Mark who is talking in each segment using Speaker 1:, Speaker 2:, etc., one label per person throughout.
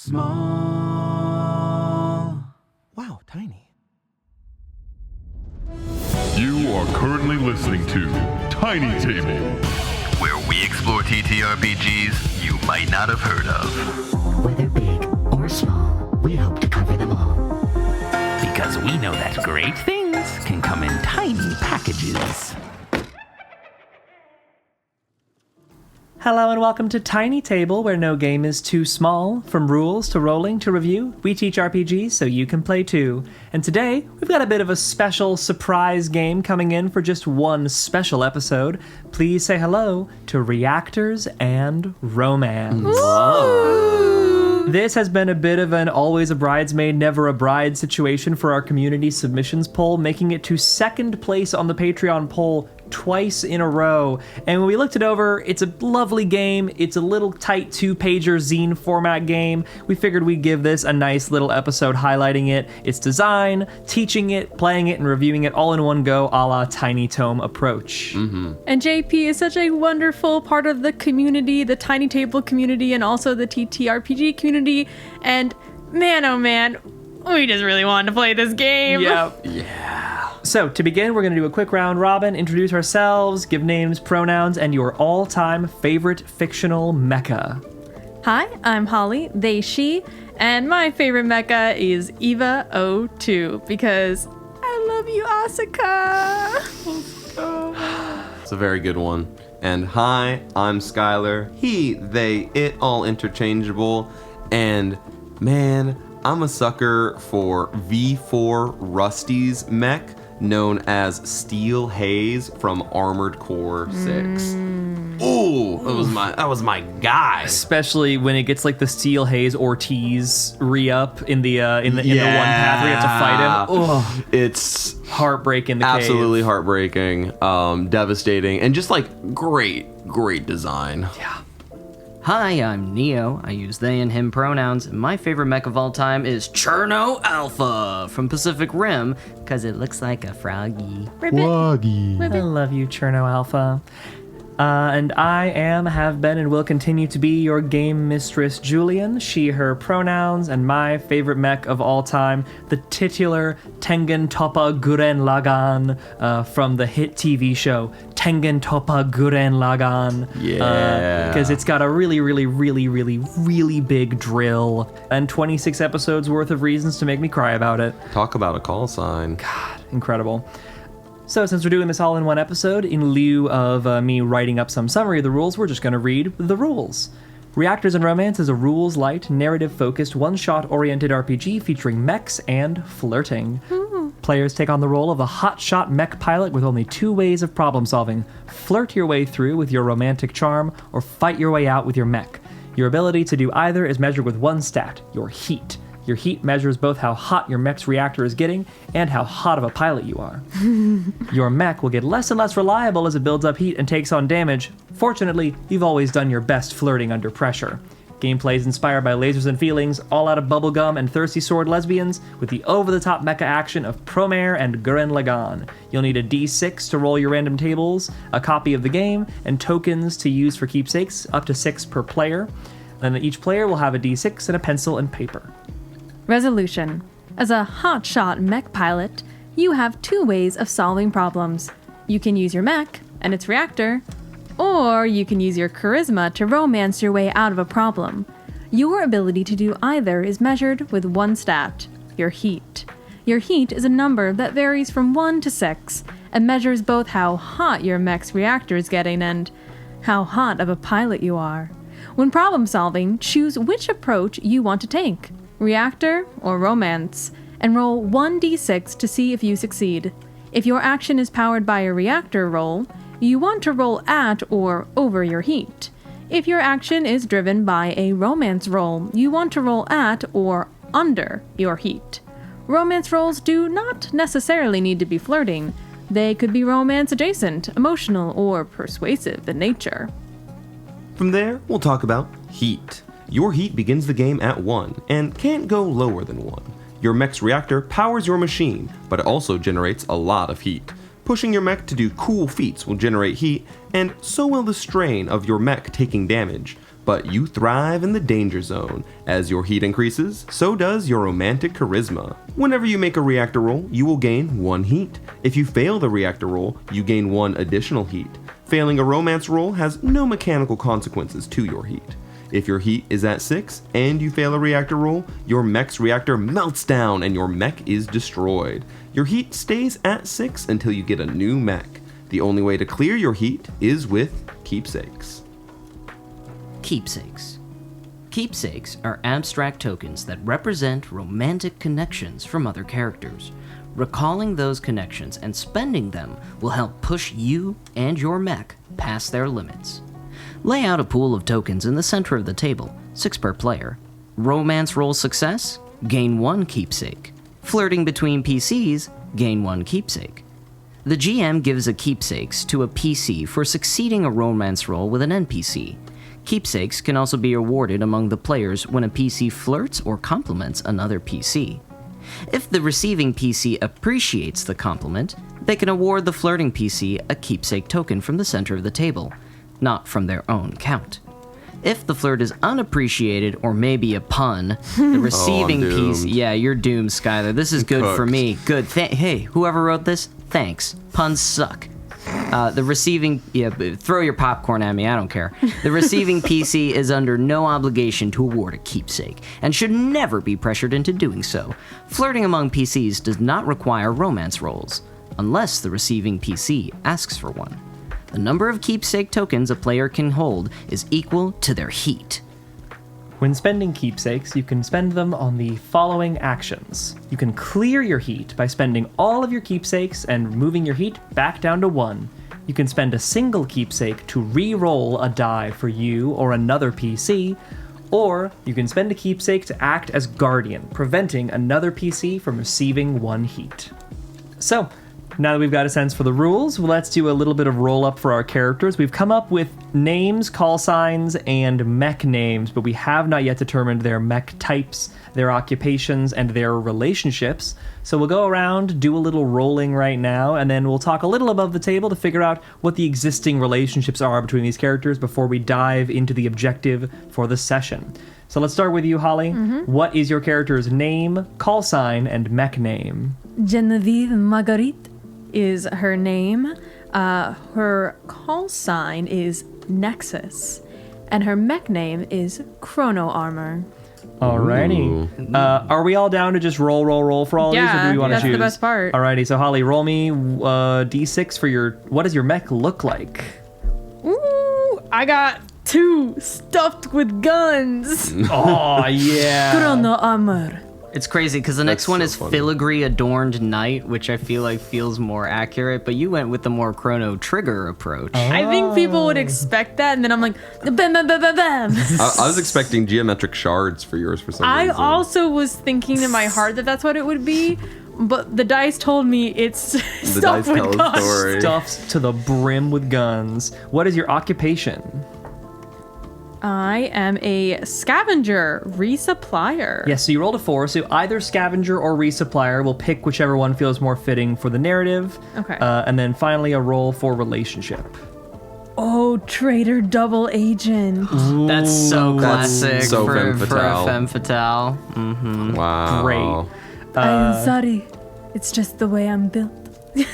Speaker 1: small. Wow, tiny.
Speaker 2: You are currently listening to Tiny Table,
Speaker 3: where we explore TTRPGs you might not have heard of.
Speaker 4: Whether big or small, we hope to cover them all.
Speaker 5: Because we know that great things can come in tiny packages.
Speaker 6: Hello and welcome to Tiny Table, where no game is too small. From rules to rolling to review, we teach RPGs so you can play too. And today, we've got a bit of a special surprise game coming in for just one special episode. Please say hello to Reactors and Romance. This has been a bit of an always a bridesmaid, never a bride situation for our community submissions poll, making it to second place on the Patreon poll twice in a row. And when we looked it over, it's a lovely game. It's a little tight 2-pager zine format game. We figured we'd give this a nice little episode highlighting it, its design, teaching it, playing it, and reviewing it all in one go, a la Tiny Tome approach.
Speaker 7: Mm-hmm. And JP is such a wonderful part of the community, the Tiny Table community, and also the TTRPG community. And man, oh man, we just really wanted to play this game.
Speaker 6: Yep. Yeah. So, to begin, we're going to do a quick round robin, introduce ourselves, give names, pronouns, and your all-time favorite fictional mecha.
Speaker 7: Hi, I'm Holly, they, she, and my favorite mecha is Eva 02 because I love you, Asuka.
Speaker 1: It's a very good one. And hi, I'm Skylar. He, they, it, all interchangeable. And man, I'm a sucker for V4 Rusty's mech, known as Steel Haze from Armored Core 6. Ooh, that was my guy.
Speaker 6: Especially when it gets like the Steel Haze Ortiz re-up in the one path where you have to fight him. Oh,
Speaker 1: it's
Speaker 6: heartbreaking. In the
Speaker 1: absolutely
Speaker 6: cave.
Speaker 1: Heartbreaking, devastating, and just like great design.
Speaker 6: Yeah.
Speaker 8: Hi, I'm Neo. I use they and him pronouns. And my favorite mech of all time is Cherno Alpha from Pacific Rim, because it looks like a froggy.
Speaker 6: I love you, Cherno Alpha. And I have been, and will continue to be your game mistress, Julian. She, her pronouns, and my favorite mech of all time, the titular Tengen Toppa Guren Lagann from the hit TV show Tengen Toppa Guren Lagann.
Speaker 1: Yeah.
Speaker 6: Because it's got a really big drill and 26 episodes worth of reasons to make me cry about it.
Speaker 1: Talk about a call sign.
Speaker 6: God, incredible. So since we're doing this all in one episode, in lieu of me writing up some summary of the rules, we're just going to read the rules. Reactors and Romance is a rules-light, narrative-focused, one-shot-oriented RPG featuring mechs and flirting. Players take on the role of a hotshot mech pilot with only 2 ways of problem-solving. Flirt your way through with your romantic charm, or fight your way out with your mech. Your ability to do either is measured with one stat, your heat. Your heat measures both how hot your mech's reactor is getting and how hot of a pilot you are. Your mech will get less and less reliable as it builds up heat and takes on damage. Fortunately, you've always done your best flirting under pressure. Gameplay is inspired by Lasers and Feelings, All Out of Bubblegum, and Thirsty Sword Lesbians, with the over-the-top mecha action of Promare and Gurren Lagann. You'll need a D6 to roll your random tables, a copy of the game, and tokens to use for keepsakes, up to 6 per player. Then each player will have a D6 and a pencil and paper.
Speaker 7: Resolution. As a hotshot mech pilot, you have 2 ways of solving problems. You can use your mech and its reactor, or you can use your charisma to romance your way out of a problem. Your ability to do either is measured with one stat, your heat. Your heat is a number that varies from 1 to 6 and measures both how hot your mech's reactor is getting and how hot of a pilot you are. When problem solving, choose which approach you want to take. Reactor or romance, and roll 1d6 to see if you succeed. If your action is powered by a reactor roll, you want to roll at or over your heat. If your action is driven by a romance roll, you want to roll at or under your heat. Romance rolls do not necessarily need to be flirting. They could be romance adjacent, emotional, or persuasive in nature.
Speaker 1: From there, we'll talk about heat. Your heat begins the game at 1, and can't go lower than 1. Your mech's reactor powers your machine, but it also generates a lot of heat. Pushing your mech to do cool feats will generate heat, and so will the strain of your mech taking damage. but you thrive in the danger zone. As your heat increases, so does your romantic charisma. Whenever you make a reactor roll, you will gain 1 heat. If you fail the reactor roll, you gain 1 additional heat. Failing a romance roll has no mechanical consequences to your heat. If your heat is at 6 and you fail a reactor roll, your mech's reactor melts down and your mech is destroyed. Your heat stays at 6 until you get a new mech. The only way to clear your heat is with keepsakes.
Speaker 8: Keepsakes. Keepsakes are abstract tokens that represent romantic connections from other characters. Recalling those connections and spending them will help push you and your mech past their limits. Lay out a pool of tokens in the center of the table, 6 per player. Romance roll success, gain 1 keepsake. Flirting between PCs, gain 1 keepsake. The GM gives a keepsakes to a PC for succeeding a romance roll with an NPC. Keepsakes can also be awarded among the players when a PC flirts or compliments another PC. If the receiving PC appreciates the compliment, they can award the flirting PC a keepsake token from the center of the table, not from their own count. If the flirt is unappreciated or maybe a pun, the receiving PC... Yeah, you're doomed, Skylar. This is good for me. Good. Hey, whoever wrote this, thanks. Puns suck. The receiving... Yeah, throw your popcorn at me, I don't care. The receiving PC is under no obligation to award a keepsake, and should never be pressured into doing so. Flirting among PCs does not require romance rolls, unless the receiving PC asks for one. The number of keepsake tokens a player can hold is equal to their heat.
Speaker 6: When spending keepsakes, you can spend them on the following actions. You can clear your heat by spending all of your keepsakes and moving your heat back down to 1. You can spend a single keepsake to re-roll a die for you or another PC, or you can spend a keepsake to act as guardian, preventing another PC from receiving 1 heat. So, now that we've got a sense for the rules, let's do a little bit of roll-up for our characters. We've come up with names, call signs, and mech names, but we have not yet determined their mech types, their occupations, and their relationships. So we'll go around, do a little rolling right now, and then we'll talk a little above the table to figure out what the existing relationships are between these characters before we dive into the objective for the session. So let's start with you, Holly. What is your character's name, call sign, and mech name?
Speaker 7: Genevieve Marguerite is her name. Her call sign is Nexus, and her mech name is Chrono Armor.
Speaker 6: Alrighty. Are we all down to just roll for all of these, or do we want to
Speaker 7: that's
Speaker 6: choose?
Speaker 7: the best part.
Speaker 6: Alrighty, so Holly, roll me d6 for your... What does your mech look like?
Speaker 7: Ooh, I got 2 stuffed with guns.
Speaker 6: Oh, yeah.
Speaker 7: Chrono Armor.
Speaker 8: It's crazy because the next one is filigree adorned knight, which I feel like feels more accurate, but you went with the more Chrono Trigger approach.
Speaker 7: I think people would expect that, and then I'm like, bam, bam, bam, bam, bam.
Speaker 1: I was expecting geometric shards for yours for some reason.
Speaker 7: I also was thinking in my heart that that's what it would be, but the dice told me it's
Speaker 1: The dice
Speaker 7: stuffed with
Speaker 1: tell a
Speaker 7: guns.
Speaker 1: story.
Speaker 6: Stuffed to the brim with guns. What is your occupation?
Speaker 7: I am a scavenger resupplier.
Speaker 6: Yes, so you rolled a 4, so either scavenger or resupplier. We'll pick whichever one feels more fitting for the narrative.
Speaker 7: Okay.
Speaker 6: And then finally a roll for relationship.
Speaker 7: Oh, traitor double agent.
Speaker 8: That's so
Speaker 1: That's
Speaker 8: classic
Speaker 1: so
Speaker 8: for
Speaker 1: femme
Speaker 8: a
Speaker 1: fatale.
Speaker 8: femme fatale.
Speaker 1: Wow.
Speaker 6: Great.
Speaker 7: I'm sorry. It's just the way I'm built.
Speaker 6: She's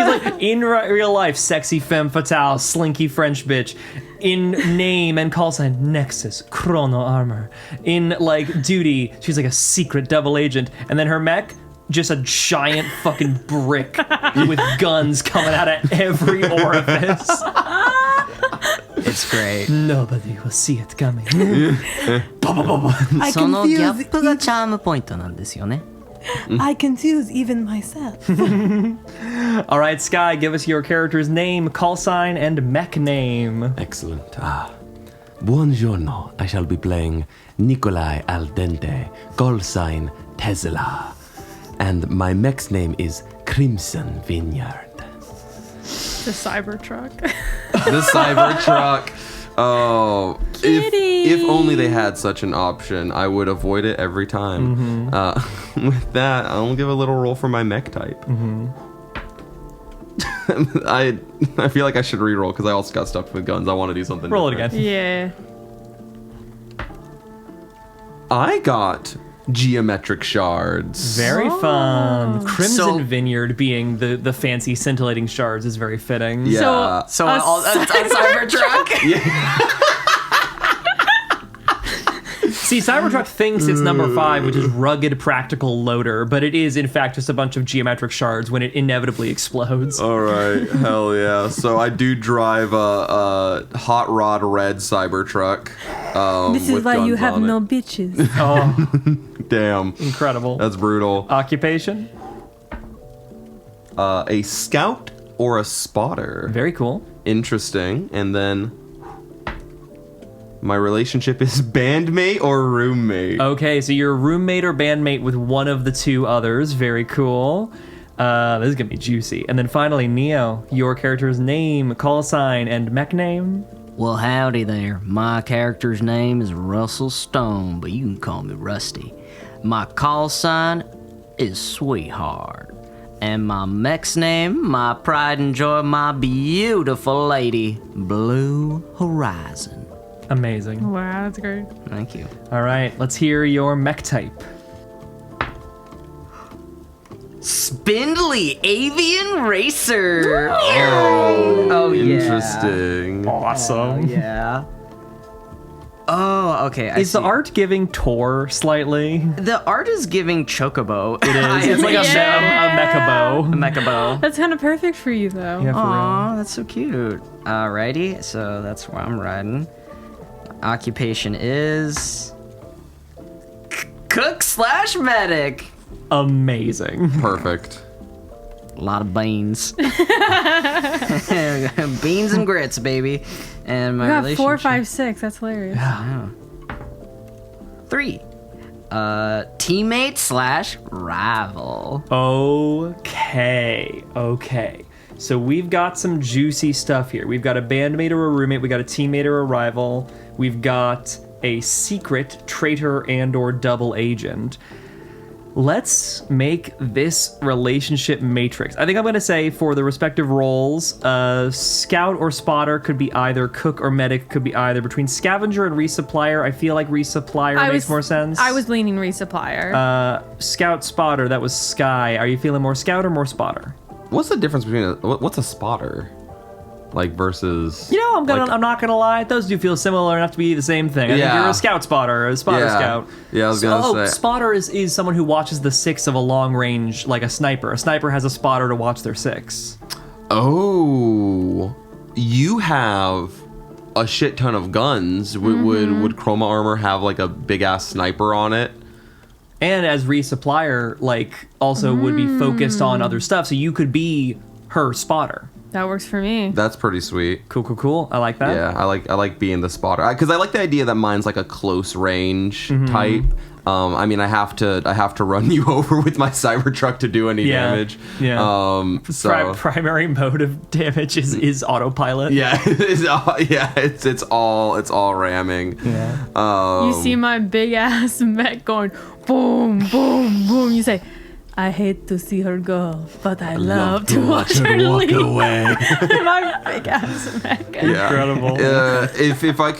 Speaker 6: like, in real life, sexy femme fatale, slinky French bitch. In name and call sign, Nexus, Chrono Armor. In, like, duty, she's like a secret double agent. And then her mech, just a giant fucking brick with guns coming out of every orifice.
Speaker 8: It's great.
Speaker 6: Nobody will see it coming.
Speaker 8: そのギャップがチャームポイントなんですよね。
Speaker 7: I confuse even myself.
Speaker 6: All right, Sky, give us your character's name, call sign, and mech name.
Speaker 1: Excellent. Buongiorno. I shall be playing Nikolai Al Dente, call sign Tesla. And my mech's name is Crimson Vineyard.
Speaker 7: The Cybertruck.
Speaker 1: The Cybertruck. Oh, if only they had such an option, I would avoid it every time. With that, I'll give a little roll for my mech type. I feel like I should reroll because I also got stuck with guns. I want to do something.
Speaker 6: Roll it
Speaker 1: different.
Speaker 6: again.
Speaker 7: Yeah.
Speaker 1: I got geometric shards.
Speaker 6: Very fun. Crimson
Speaker 8: So-
Speaker 6: Vineyard being the fancy scintillating shards is very fitting.
Speaker 1: Yeah.
Speaker 8: So
Speaker 7: A
Speaker 8: on Cybertruck.
Speaker 6: See, Cybertruck thinks it's number 5, which is rugged practical loader, but it is in fact just a bunch of geometric shards when it inevitably explodes.
Speaker 1: All right, hell yeah. So I do drive a hot rod red Cybertruck.
Speaker 7: This is
Speaker 1: with
Speaker 7: why you
Speaker 1: guns
Speaker 7: have
Speaker 1: on
Speaker 7: no
Speaker 1: it.
Speaker 7: bitches.
Speaker 6: Oh,
Speaker 1: Damn,
Speaker 6: incredible.
Speaker 1: that's brutal.
Speaker 6: Occupation?
Speaker 1: A scout or a spotter.
Speaker 6: Very cool.
Speaker 1: Interesting. And then my relationship is bandmate or roommate.
Speaker 6: Okay, so you're a roommate or bandmate with one of the two others. Very cool. This is gonna be juicy. And then finally, Neo, your character's name, call sign, and mech name.
Speaker 8: Well, howdy there. My character's name is Russell Stone, but you can call me Rusty. My call sign is Sweetheart. And my mech's name, my pride and joy, my beautiful lady, Blue Horizon.
Speaker 6: Amazing.
Speaker 7: Wow, that's great.
Speaker 8: Thank you.
Speaker 6: All right, let's hear your mech type.
Speaker 8: Spindly Avian Racer. Oh, yeah.
Speaker 1: Interesting.
Speaker 6: Awesome.
Speaker 8: Yeah. Oh, okay. I
Speaker 6: Is the
Speaker 8: see.
Speaker 6: art giving Tor slightly?
Speaker 8: The art is giving Chocobo.
Speaker 6: It is. It's like a mecha bow.
Speaker 8: Mecha bow.
Speaker 7: That's kind of perfect for you, though.
Speaker 6: Yeah, for real.
Speaker 8: Aw, that's so cute. Alrighty, so that's where I'm riding. Occupation is cook/medic.
Speaker 6: Amazing.
Speaker 1: Perfect.
Speaker 8: A lot of beans. Beans and grits, baby. And my
Speaker 7: You got
Speaker 8: relationship.
Speaker 7: 4, 5, 6. That's hilarious.
Speaker 8: 3. Teammate/rival.
Speaker 6: Okay. So we've got some juicy stuff here. We've got a bandmate or a roommate. We got a teammate or a rival. We've got a secret, traitor, and or double agent. Let's make this relationship matrix. I think I'm going to say for the respective roles, scout or spotter could be either, cook or medic could be either. Between scavenger and resupplier, I feel like resupplier makes more sense.
Speaker 7: I was leaning resupplier.
Speaker 6: Scout, spotter, that was Sky. Are you feeling more scout or more spotter?
Speaker 1: What's the difference between what's a spotter? Like versus
Speaker 6: You know, I'm not gonna lie. Those do feel similar enough to be the same thing. I think
Speaker 1: Yeah.
Speaker 6: you're a scout spotter, a spotter scout.
Speaker 1: Yeah, I was gonna say.
Speaker 6: Spotter is someone who watches the six of a long range, like a sniper. A sniper has a spotter to watch their six.
Speaker 1: Oh, you have a shit ton of guns. Would Chroma Armor have like a big ass sniper on it?
Speaker 6: And as resupplier, like also would be focused on other stuff, so you could be her spotter.
Speaker 7: That works for me.
Speaker 1: That's pretty sweet.
Speaker 6: Cool. I like that.
Speaker 1: Yeah, I like being the spotter because I like the idea that mine's like a close range type. I mean, I have to run you over with my Cybertruck to do any damage.
Speaker 6: Yeah.
Speaker 1: So
Speaker 6: Primary mode of damage is autopilot.
Speaker 1: yeah, it's all ramming.
Speaker 6: Yeah.
Speaker 7: You see my big ass mech going boom, boom, boom. You say, I hate to see her go, but I love to watch her leave.
Speaker 1: away.
Speaker 7: My big ass mech.
Speaker 6: Incredible.
Speaker 1: If I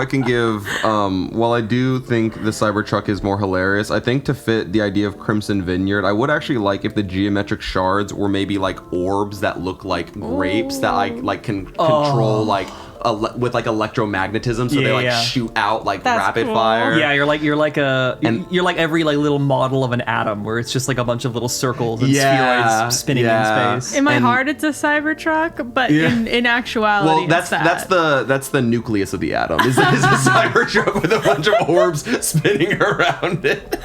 Speaker 1: can give while I do think the Cybertruck is more hilarious, I think to fit the idea of Crimson Vineyard, I would actually like if the geometric shards were maybe like orbs that look like grapes that I like can control like with like electromagnetism, so they like shoot out like
Speaker 7: That's
Speaker 1: rapid
Speaker 7: cool.
Speaker 1: fire.
Speaker 6: Yeah, you're like every like little model of an atom where it's just like a bunch of little circles and spheroids spinning in space.
Speaker 7: In my heart, it's a Cybertruck, but in actuality,
Speaker 1: Well, that's the nucleus of the atom. Is a Cybertruck with a bunch of orbs spinning around it.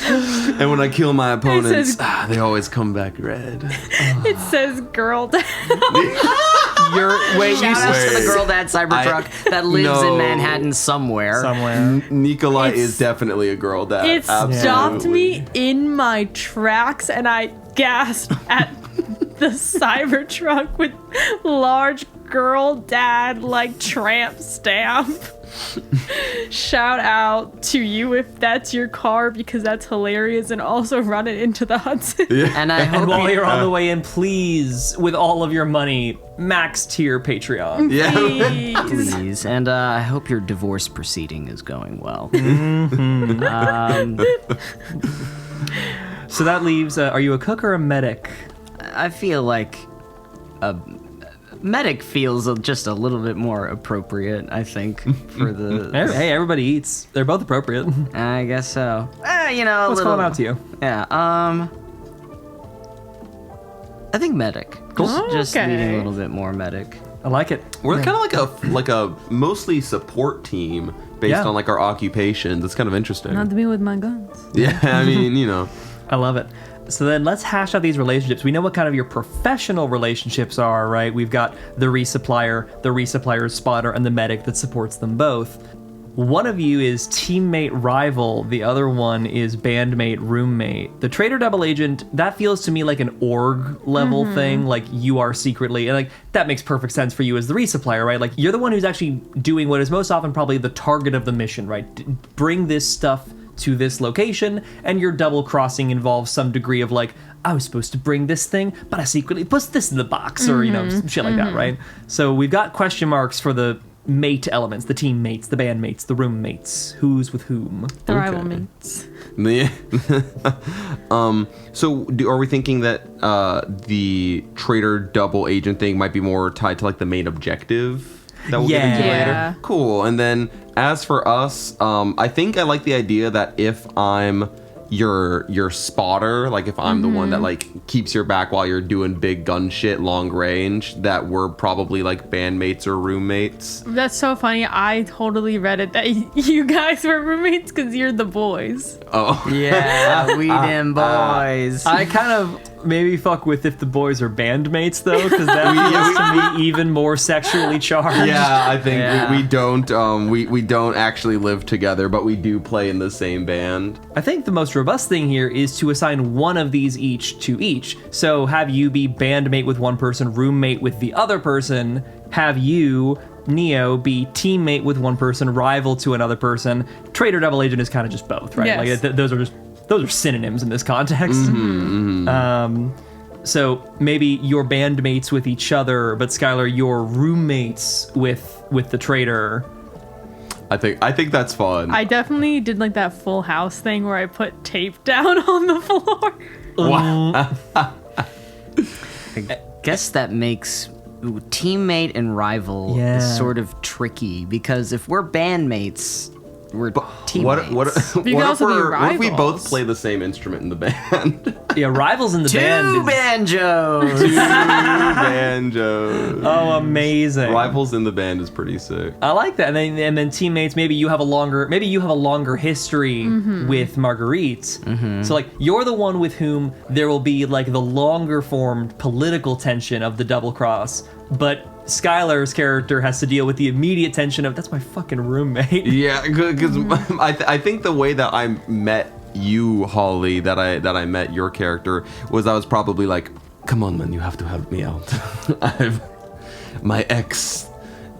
Speaker 1: And when I kill my opponents, they always come back red.
Speaker 7: It says girl down.
Speaker 8: Shout out to the girl dad Cybertruck that lives in Manhattan somewhere.
Speaker 1: Nikolai is definitely a girl dad.
Speaker 7: It stopped me in my tracks, and I gasped at the Cybertruck with large
Speaker 9: girl dad like tramp stamp. Shout out to you if that's your car, because that's hilarious, and also run it into the Hudson.
Speaker 8: And I hope
Speaker 6: And while you're on the way in, please, with all of your money, max tier Patreon.
Speaker 1: Yeah.
Speaker 8: please. And I hope your divorce proceeding is going well.
Speaker 6: So that leaves, are you a cook or a medic?
Speaker 8: I feel like a medic feels just a little bit more appropriate, I think, for the...
Speaker 6: Hey, everybody eats. They're both appropriate.
Speaker 8: I guess so. You know,
Speaker 6: What's calling out to you?
Speaker 8: Yeah, I think medic. Just
Speaker 9: Okay.
Speaker 8: leading a little bit more medic.
Speaker 6: I like it.
Speaker 1: We're kind of like a mostly support team based
Speaker 6: Yeah.
Speaker 1: on like our occupations. It's kind of interesting.
Speaker 7: Not me with my guns.
Speaker 1: Yeah, I mean, you know.
Speaker 6: I love it. So then let's hash out these relationships. We know what kind of your professional relationships are, right? We've got the resupplier's spotter, and the medic that supports them both. One of you is teammate rival, the other one is bandmate roommate. The traitor double agent, that feels to me like an org level thing, like you are secretly, and like that makes perfect sense for you as the resupplier, right? Like you're the one who's actually doing what is most often probably the target of the mission, right? Bring this stuff to this location, and your double crossing involves some degree of like, I was supposed to bring this thing, but I secretly put this in the box, or, you know, some shit like that, right? So we've got question marks for the mate elements, the teammates, the bandmates, the roommates, who's with whom.
Speaker 7: The rival mates.
Speaker 1: Yeah. So are we thinking that the traitor double agent thing might be more tied to like the main objective that we'll get into
Speaker 7: Yeah.
Speaker 1: later? Cool. And then as for us, I think I like the idea that if I'm your spotter, like if I'm the one that like keeps your back while you're doing big gun shit long range, that we're probably like bandmates or roommates.
Speaker 9: That's so funny. I totally read it that you guys were roommates because you're the boys.
Speaker 1: Oh.
Speaker 8: Yeah, we them boys.
Speaker 6: I kind of maybe fuck with if the boys are bandmates though, because that feels to me even more sexually charged.
Speaker 1: Yeah, I think
Speaker 8: Yeah.
Speaker 1: we don't we don't actually live together, but we do play in the same band.
Speaker 6: I think the most robust thing here is to assign one of these each to each. So have you be bandmate with one person, roommate with the other person. Have you, Neo, be teammate with one person, rival to another person. Traitor double agent is kind of just both, right?
Speaker 9: Yes.
Speaker 6: Like those are synonyms in this context. So maybe you're bandmates with each other, but Skylar, you're roommates with the traitor.
Speaker 1: I think that's fun.
Speaker 9: I definitely did like that Full House thing where I put tape down on the floor.
Speaker 8: I guess that makes teammate and rival
Speaker 6: Yeah.
Speaker 8: sort of tricky, because if we're bandmates, we're teammates.
Speaker 1: What
Speaker 9: can
Speaker 1: if
Speaker 9: also be
Speaker 1: what if we both
Speaker 9: rivals.
Speaker 1: play the same instrument in the band?
Speaker 6: Yeah, rivals in the band.
Speaker 8: Two
Speaker 6: is-
Speaker 8: banjos.
Speaker 1: Banjos.
Speaker 6: Oh, amazing.
Speaker 1: Rivals in the band is pretty sick.
Speaker 6: I like that. And then teammates, maybe you have a longer history with Marguerite. So like you're the one with whom there will be like the longer formed political tension of the double cross, but Skylar's character has to deal with the immediate tension of that's my fucking roommate.
Speaker 1: Yeah, because I think the way that I met you, Holly, that I met your character was I was probably like, come on, man, you have to help me out. My ex,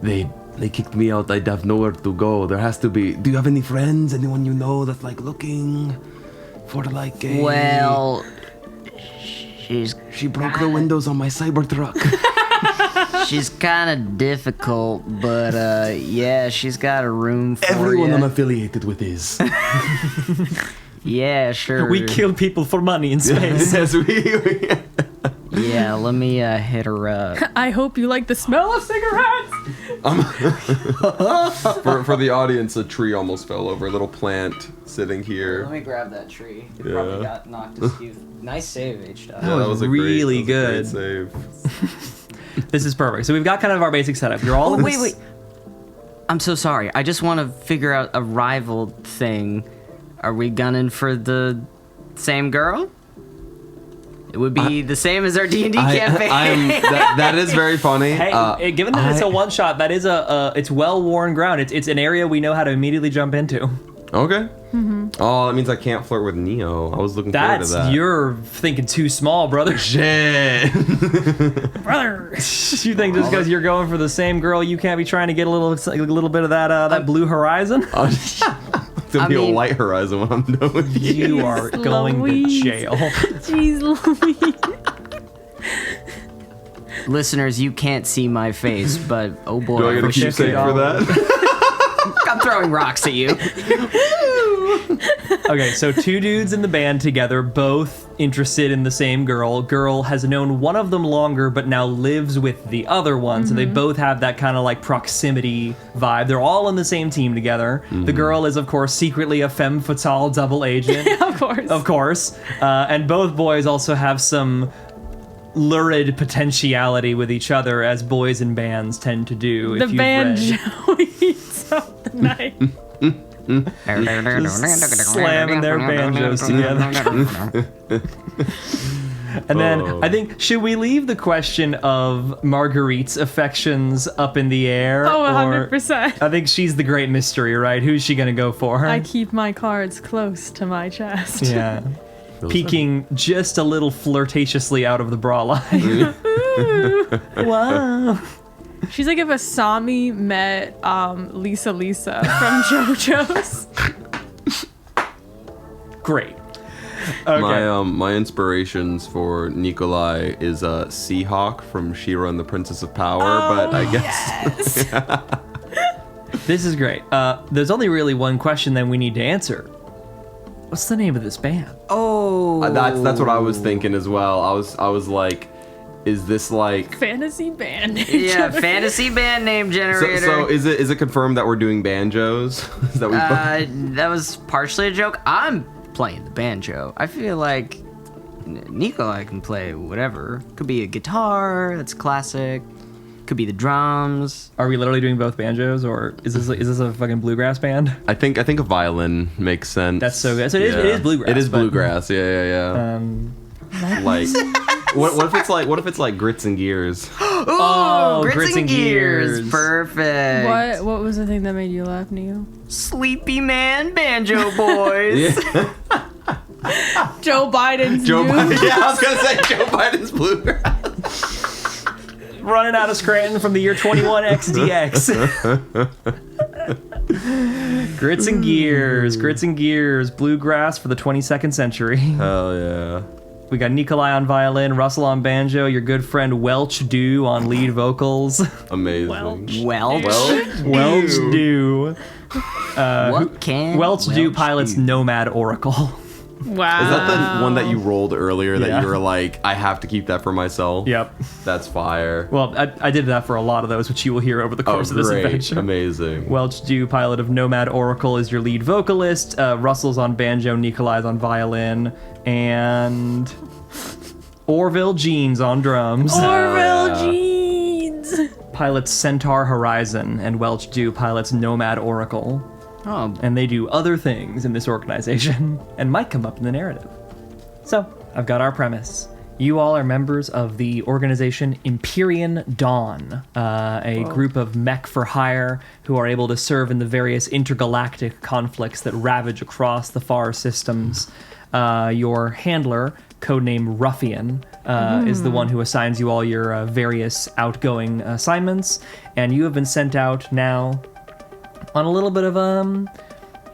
Speaker 1: they kicked me out. I have nowhere to go. There has to be. Do you have any friends? Anyone you know that's like looking for like a?
Speaker 8: Well,
Speaker 1: She broke the windows on my Cybertruck.
Speaker 8: she's kind of difficult, but yeah, she's got a room for
Speaker 1: Everyone
Speaker 8: ya.
Speaker 1: I'm affiliated with is.
Speaker 8: Yeah, sure.
Speaker 6: We kill people for money in space.
Speaker 1: Yes, we
Speaker 8: Yeah, let me hit her up.
Speaker 9: I hope you like the smell of cigarettes.
Speaker 1: for the audience, a tree almost fell over. A little plant sitting here.
Speaker 8: Let me grab that tree. It
Speaker 1: Yeah.
Speaker 8: probably got knocked askew. Nice save, H-Dot.
Speaker 1: Yeah,
Speaker 6: was really good.
Speaker 1: Save.
Speaker 6: This is perfect. So we've got kind of our basic setup. You're all
Speaker 8: Oh,
Speaker 6: in
Speaker 8: wait,
Speaker 6: this-
Speaker 8: wait. I'm so sorry. I just want to figure out a rival thing. Are we gunning for the same girl? It would be the same as our D&D campaign.
Speaker 1: That is very funny.
Speaker 6: Hey, given that it's a one shot, that is it's well worn ground. It's an area we know how to immediately jump into.
Speaker 1: Okay. Oh, that means I can't flirt with Neo. I was looking forward to that.
Speaker 6: You're thinking too small, brother.
Speaker 1: Shit.
Speaker 6: Brother. You think just because you're going for the same girl, you can't be trying to get a little bit of that blue horizon?
Speaker 1: There'll be a light horizon when I'm done with you.
Speaker 6: You are going to jail.
Speaker 9: Jeez Louise.
Speaker 8: Listeners, you can't see my face, but oh boy.
Speaker 1: Do I get a keepsake for that?
Speaker 8: I'm throwing rocks at you.
Speaker 6: Okay, so two dudes in the band together, both interested in the same girl. Girl has known one of them longer, but now lives with the other one. So they both have that kind of like proximity vibe. They're all on the same team together. The girl is, of course, secretly a femme fatale double agent.
Speaker 9: Of course.
Speaker 6: And both boys also have some lurid potentiality with each other, as boys in bands tend to do.
Speaker 9: The banjo eats up the night.
Speaker 6: Slamming their banjos together. And then I think, should we leave the question of Marguerite's affections up in the air?
Speaker 9: Oh,
Speaker 6: or-
Speaker 9: 100%.
Speaker 6: I think she's the great mystery, right? Who's she gonna go for?
Speaker 9: I keep my cards close to my chest.
Speaker 6: Yeah. Peeking just a little flirtatiously out of the bra line. Wow.
Speaker 9: She's like if Asami met Lisa from JoJo's.
Speaker 6: Great. Okay.
Speaker 1: My inspirations for Nikolai is Seahawk from She-Ra and the Princess of Power, but I guess
Speaker 6: This is great. There's only really one question then we need to answer. What's the name of this band?
Speaker 8: Oh.
Speaker 1: that's what I was thinking as well. I was like, is this like
Speaker 9: Fantasy band.
Speaker 8: Yeah, fantasy band name generator.
Speaker 1: so is it confirmed that we're doing banjos? Is that we
Speaker 8: That was partially a joke. I'm playing the banjo. I feel like Nikolai can play whatever. Could be a guitar, that's classic. Could be the drums.
Speaker 6: Are we literally doing both banjos, or is this a fucking bluegrass band?
Speaker 1: I think a violin makes sense.
Speaker 6: That's so good. So it is bluegrass.
Speaker 1: It is
Speaker 6: but-
Speaker 1: bluegrass. Yeah. Like what if it's like grits and gears?
Speaker 6: Oh,
Speaker 8: grits and gears. Perfect.
Speaker 9: What was the thing that made you laugh, Neo?
Speaker 8: Sleepy Man Banjo Boys.
Speaker 9: Joe Biden's
Speaker 1: Joe
Speaker 9: new.
Speaker 1: Biden. Yeah, I was gonna say Joe Biden's bluegrass.
Speaker 6: Running out of Scranton from the year 21 XDX. Grits and gears, bluegrass for the 22nd century.
Speaker 1: Hell yeah.
Speaker 6: We got Nikolai on violin, Russell on banjo, your good friend Welch Dew on lead vocals.
Speaker 1: Amazing.
Speaker 8: Welch.
Speaker 6: Welch Dew.
Speaker 8: What can
Speaker 6: Welch Dew pilots
Speaker 8: do?
Speaker 6: Nomad Oracle.
Speaker 9: Wow.
Speaker 1: Is that the one that you rolled earlier that
Speaker 6: Yeah.
Speaker 1: you were like, I have to keep that for myself?
Speaker 6: Yep.
Speaker 1: That's fire.
Speaker 6: Well, I did that for a lot of those, which you will hear over the course of this
Speaker 1: great.
Speaker 6: adventure.
Speaker 1: Amazing.
Speaker 6: Welch Dew, pilot of Nomad Oracle, is your lead vocalist. Russell's on banjo, Nikolai's on violin, and Orville Jeans on drums.
Speaker 9: Orville Jeans.
Speaker 6: Pilots Centaur Horizon, and Welch Dew pilots Nomad Oracle.
Speaker 8: Oh,
Speaker 6: And they do other things in this organization and might come up in the narrative. So, I've got our premise. You all are members of the organization Empyrean Dawn, a group of mech for hire who are able to serve in the various intergalactic conflicts that ravage across the far systems. Your handler, codename Ruffian, is the one who assigns you all your various outgoing assignments, and you have been sent out now on a little bit of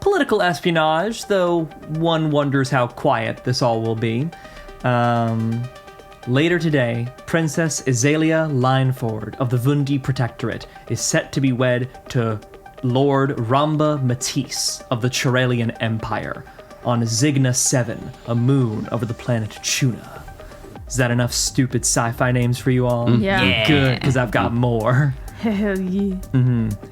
Speaker 6: political espionage, though one wonders how quiet this all will be. Later today, Princess Azalea Lineford of the Vundi Protectorate is set to be wed to Lord Ramba Matisse of the Chiralian Empire on Zigna 7, a moon over the planet Chuna. Is that enough stupid sci-fi names for you all?
Speaker 9: Yeah.
Speaker 6: Good, because I've got more.
Speaker 9: Hell yeah.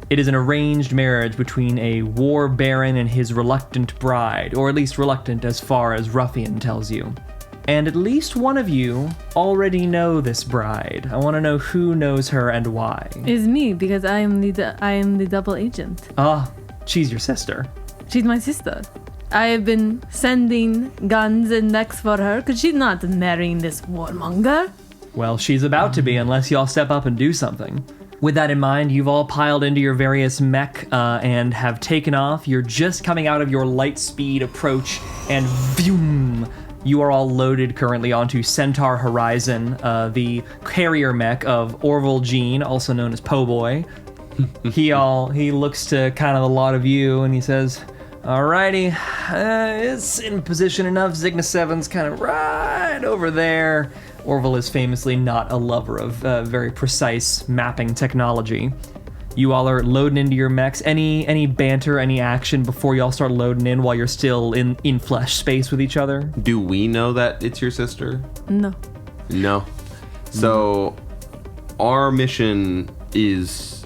Speaker 6: It is an arranged marriage between a war baron and his reluctant bride, or at least reluctant as far as Ruffian tells you. And at least one of you already know this bride. I want to know who knows her and why.
Speaker 7: It's me, because I am the double agent.
Speaker 6: Ah, she's your sister.
Speaker 7: She's my sister. I have been sending guns and mechs for her, because she's not marrying this warmonger.
Speaker 6: Well, she's about to be unless y'all step up and do something. With that in mind, you've all piled into your various mech and have taken off. You're just coming out of your light speed approach, and vroom, you are all loaded currently onto Centaur Horizon, the carrier mech of Orville Jean, also known as Po Boy. He looks to kind of a lot of you, and he says, "Alrighty, it's in position enough. Zigna 7's kind of right over there." Orville is famously not a lover of very precise mapping technology. You all are loading into your mechs. Any banter, any action before you all start loading in while you're still in flesh space with each other?
Speaker 1: Do we know that it's your sister?
Speaker 7: No.
Speaker 1: No. So our mission is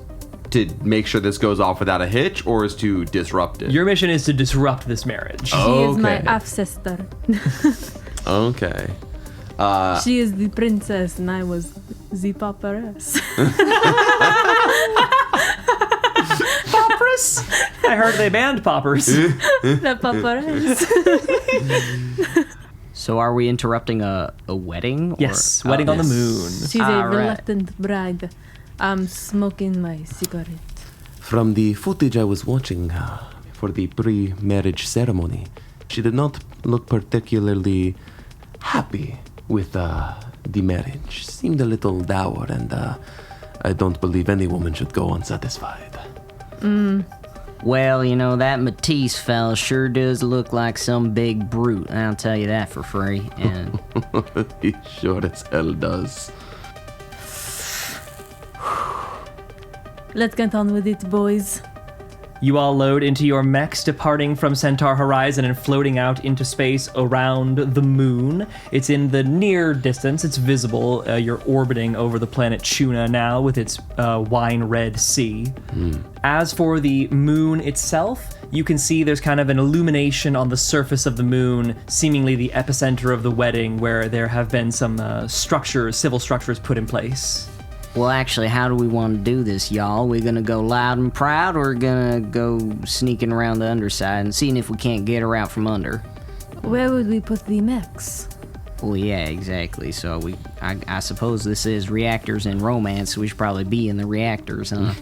Speaker 1: to make sure this goes off without a hitch, or is to disrupt it?
Speaker 6: Your mission is to disrupt this marriage.
Speaker 7: She is my
Speaker 1: Okay.
Speaker 7: half-sister.
Speaker 1: Okay.
Speaker 7: She is the princess and I was the pauperess.
Speaker 6: Poppers? I heard they banned poppers.
Speaker 7: The pauperess.
Speaker 8: So are we interrupting a wedding?
Speaker 6: Yes, wedding on the moon.
Speaker 7: She's a
Speaker 8: All right.
Speaker 7: reluctant bride. I'm smoking my cigarette.
Speaker 1: From the footage I was watching for the pre-marriage ceremony, she did not look particularly happy with the marriage. Seemed a little dour, and I don't believe any woman should go unsatisfied.
Speaker 8: Well, you know, that Matisse fella sure does look like some big brute. I'll tell you that for free. And
Speaker 1: He sure as hell does.
Speaker 7: Let's get on with it, boys.
Speaker 6: You all load into your mechs, departing from Centaur Horizon and floating out into space around the moon. It's in the near distance. It's visible. You're orbiting over the planet Chuna now with its wine red sea. As for the moon itself, you can see there's kind of an illumination on the surface of the moon, seemingly the epicenter of the wedding, where there have been some civil structures put in place.
Speaker 8: well, actually, how do we want to do this, y'all? We gonna go loud and proud, or gonna go sneaking around the underside and seeing if we can't get her out from under?
Speaker 7: Where would we put the mechs?
Speaker 8: Well, yeah, exactly. So I suppose this is Reactors and Romance, so we should probably be in the reactors, huh?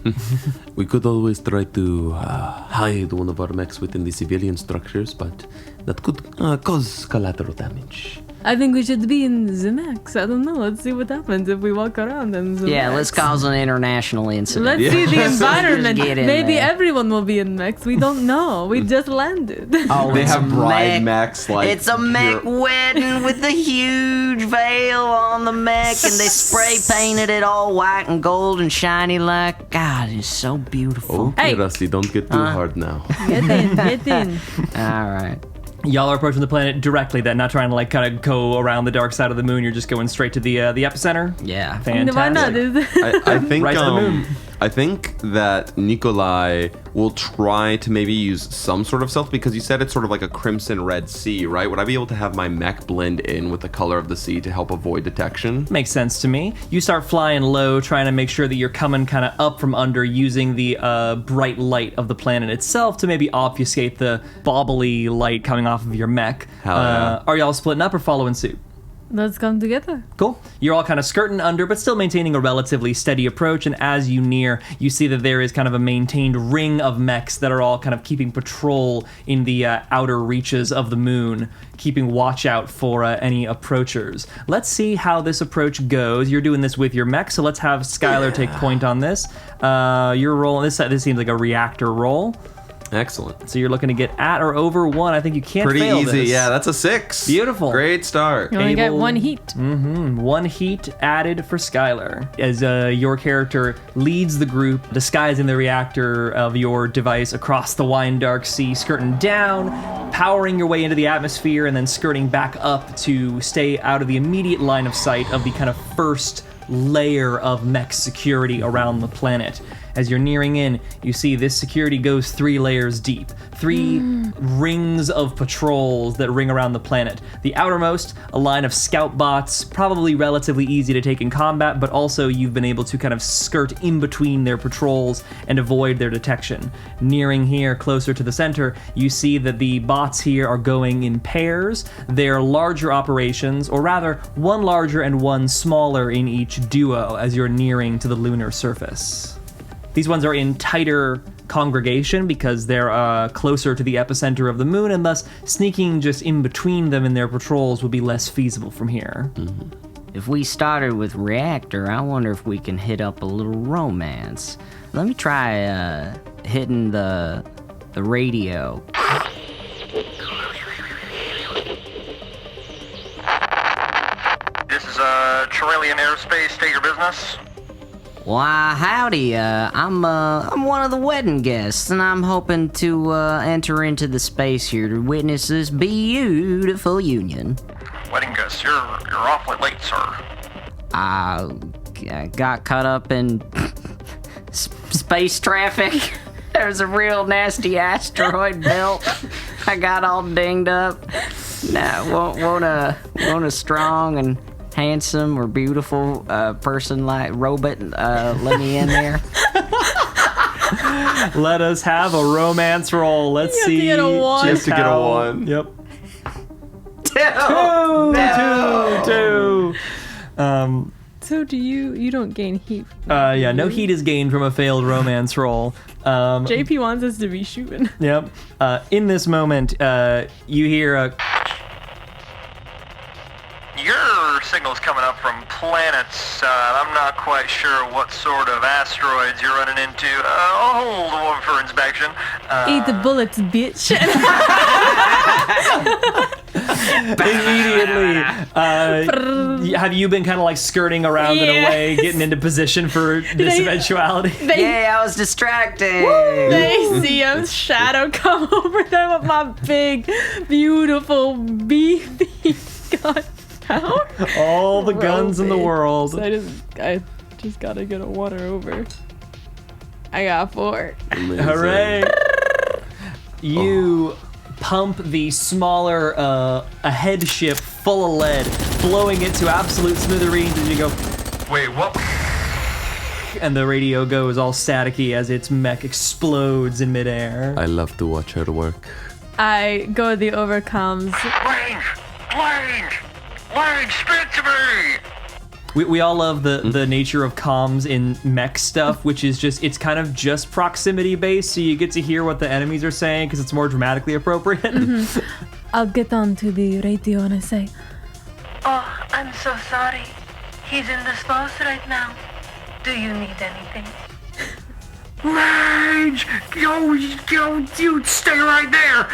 Speaker 1: We could always try to hide one of our mechs within the civilian structures, but that could cause collateral damage.
Speaker 7: I think we should be in the mechs. I don't know. Let's see what happens if we walk around in the
Speaker 8: Yeah,
Speaker 7: mechs.
Speaker 8: let's cause an international incident.
Speaker 7: Let's see the environment.
Speaker 8: Just get in
Speaker 7: Maybe
Speaker 8: there.
Speaker 7: everyone will be in mechs. We don't know. We just landed.
Speaker 8: Oh,
Speaker 1: They
Speaker 8: it's
Speaker 1: have
Speaker 8: a
Speaker 1: bride
Speaker 8: mech.
Speaker 1: mechs, like,
Speaker 8: it's a mech
Speaker 1: pure-
Speaker 8: wedding with the huge veil on the mech, and they spray painted it all white and gold and shiny like. God, it's so beautiful.
Speaker 1: Okay,
Speaker 7: Hey.
Speaker 1: Rusty, don't get too hard now.
Speaker 7: Get in, get in.
Speaker 8: All right.
Speaker 6: Y'all are approaching the planet directly then, not trying to like kind of go around the dark side of the moon. You're just going straight to the epicenter.
Speaker 8: Yeah.
Speaker 6: Fantastic.
Speaker 7: Why not?
Speaker 1: I think
Speaker 6: Right to the moon.
Speaker 1: I think that Nikolai will try to maybe use some sort of stealth, because you said it's sort of like a crimson red sea, right? Would I be able to have my mech blend in with the color of the sea to help avoid detection?
Speaker 6: Makes sense to me. You start flying low, trying to make sure that you're coming kind of up from under, using the bright light of the planet itself to maybe obfuscate the bobbly light coming off of your mech.
Speaker 1: Hell yeah.
Speaker 6: Are y'all splitting up or following suit?
Speaker 7: Let's come together.
Speaker 6: Cool. You're all kind of skirting under, but still maintaining a relatively steady approach. And as you near, you see that there is kind of a maintained ring of mechs that are all kind of keeping patrol in the outer reaches of the moon, keeping watch out for any approachers. Let's see how this approach goes. You're doing this with your mech, so let's have Skylar take point on this. You're rolling this. This seems like a reactor roll.
Speaker 1: Excellent.
Speaker 6: So you're looking to get at or over 1. I think you can't
Speaker 1: Pretty
Speaker 6: fail
Speaker 1: easy.
Speaker 6: this.
Speaker 1: Yeah, that's a 6.
Speaker 6: Beautiful.
Speaker 1: Great start.
Speaker 7: You only get
Speaker 6: Able-
Speaker 7: one heat.
Speaker 6: 1 heat added for Skylar. As your character leads the group, disguising the reactor of your device across the wine dark sea, skirting down, powering your way into the atmosphere, and then skirting back up to stay out of the immediate line of sight of the kind of first layer of mech security around the planet. As you're nearing in, you see this security goes 3 layers deep. 3 rings of patrols that ring around the planet. The outermost, a line of scout bots, probably relatively easy to take in combat, but also you've been able to kind of skirt in between their patrols and avoid their detection. Nearing here, closer to the center, you see that the bots here are going in pairs. They're larger operations, or rather, one larger and one smaller in each duo as you're nearing to the lunar surface. These ones are in tighter congregation because they're closer to the epicenter of the moon, and thus sneaking just in between them in their patrols would be less feasible from here.
Speaker 8: If we started with Reactor, I wonder if we can hit up a little romance. Let me try hitting the radio.
Speaker 3: This is Trillium Aerospace. State your business.
Speaker 8: Why, howdy, I'm one of the wedding guests, and I'm hoping to enter into the space here to witness this beautiful union.
Speaker 3: Wedding guest, you're awfully late, sir.
Speaker 8: I got caught up in space traffic. There's a real nasty asteroid belt. I got all dinged up. Now, won't a strong and handsome or beautiful person like Robot let me in there?
Speaker 6: Let us have a romance roll. Let's
Speaker 9: You have to
Speaker 6: see.
Speaker 9: get a 1.
Speaker 1: You have to get a 1.
Speaker 6: Yep. Two.
Speaker 9: So do you don't gain heat.
Speaker 6: Yeah, no heat is gained from a failed romance roll.
Speaker 9: JP wants us to be shooting.
Speaker 6: Yep. In this moment, you hear a...
Speaker 3: Your signal's coming up from planets. I'm not quite sure what sort of asteroids you're running into. I'll hold one for inspection.
Speaker 9: Eat the bullets, bitch.
Speaker 6: Immediately. Have you been kind of like skirting around and away, getting into position for this eventuality?
Speaker 8: Yeah, I was distracted.
Speaker 9: They see a shadow come over them with my big, beautiful, beefy gun.
Speaker 6: All the guns in the world.
Speaker 9: So I just gotta get a 1 or over. I got 4.
Speaker 1: Amazing.
Speaker 6: Hooray! You pump the smaller a head ship full of lead, blowing it to absolute smithereens as you go,
Speaker 3: Wait, what?
Speaker 6: and the radio goes all staticky as its mech explodes in midair.
Speaker 1: I love to watch her work.
Speaker 9: I go to the overcoms.
Speaker 3: Lang, speak to me!
Speaker 6: We all love the nature of comms in mech stuff, which is just, it's kind of just proximity based, so you get to hear what the enemies are saying because it's more dramatically appropriate.
Speaker 7: I'll get onto the radio and I say,
Speaker 10: Oh, I'm so sorry. He's indisposed right now. Do you need anything?
Speaker 3: Rage! Yo, you stay right there!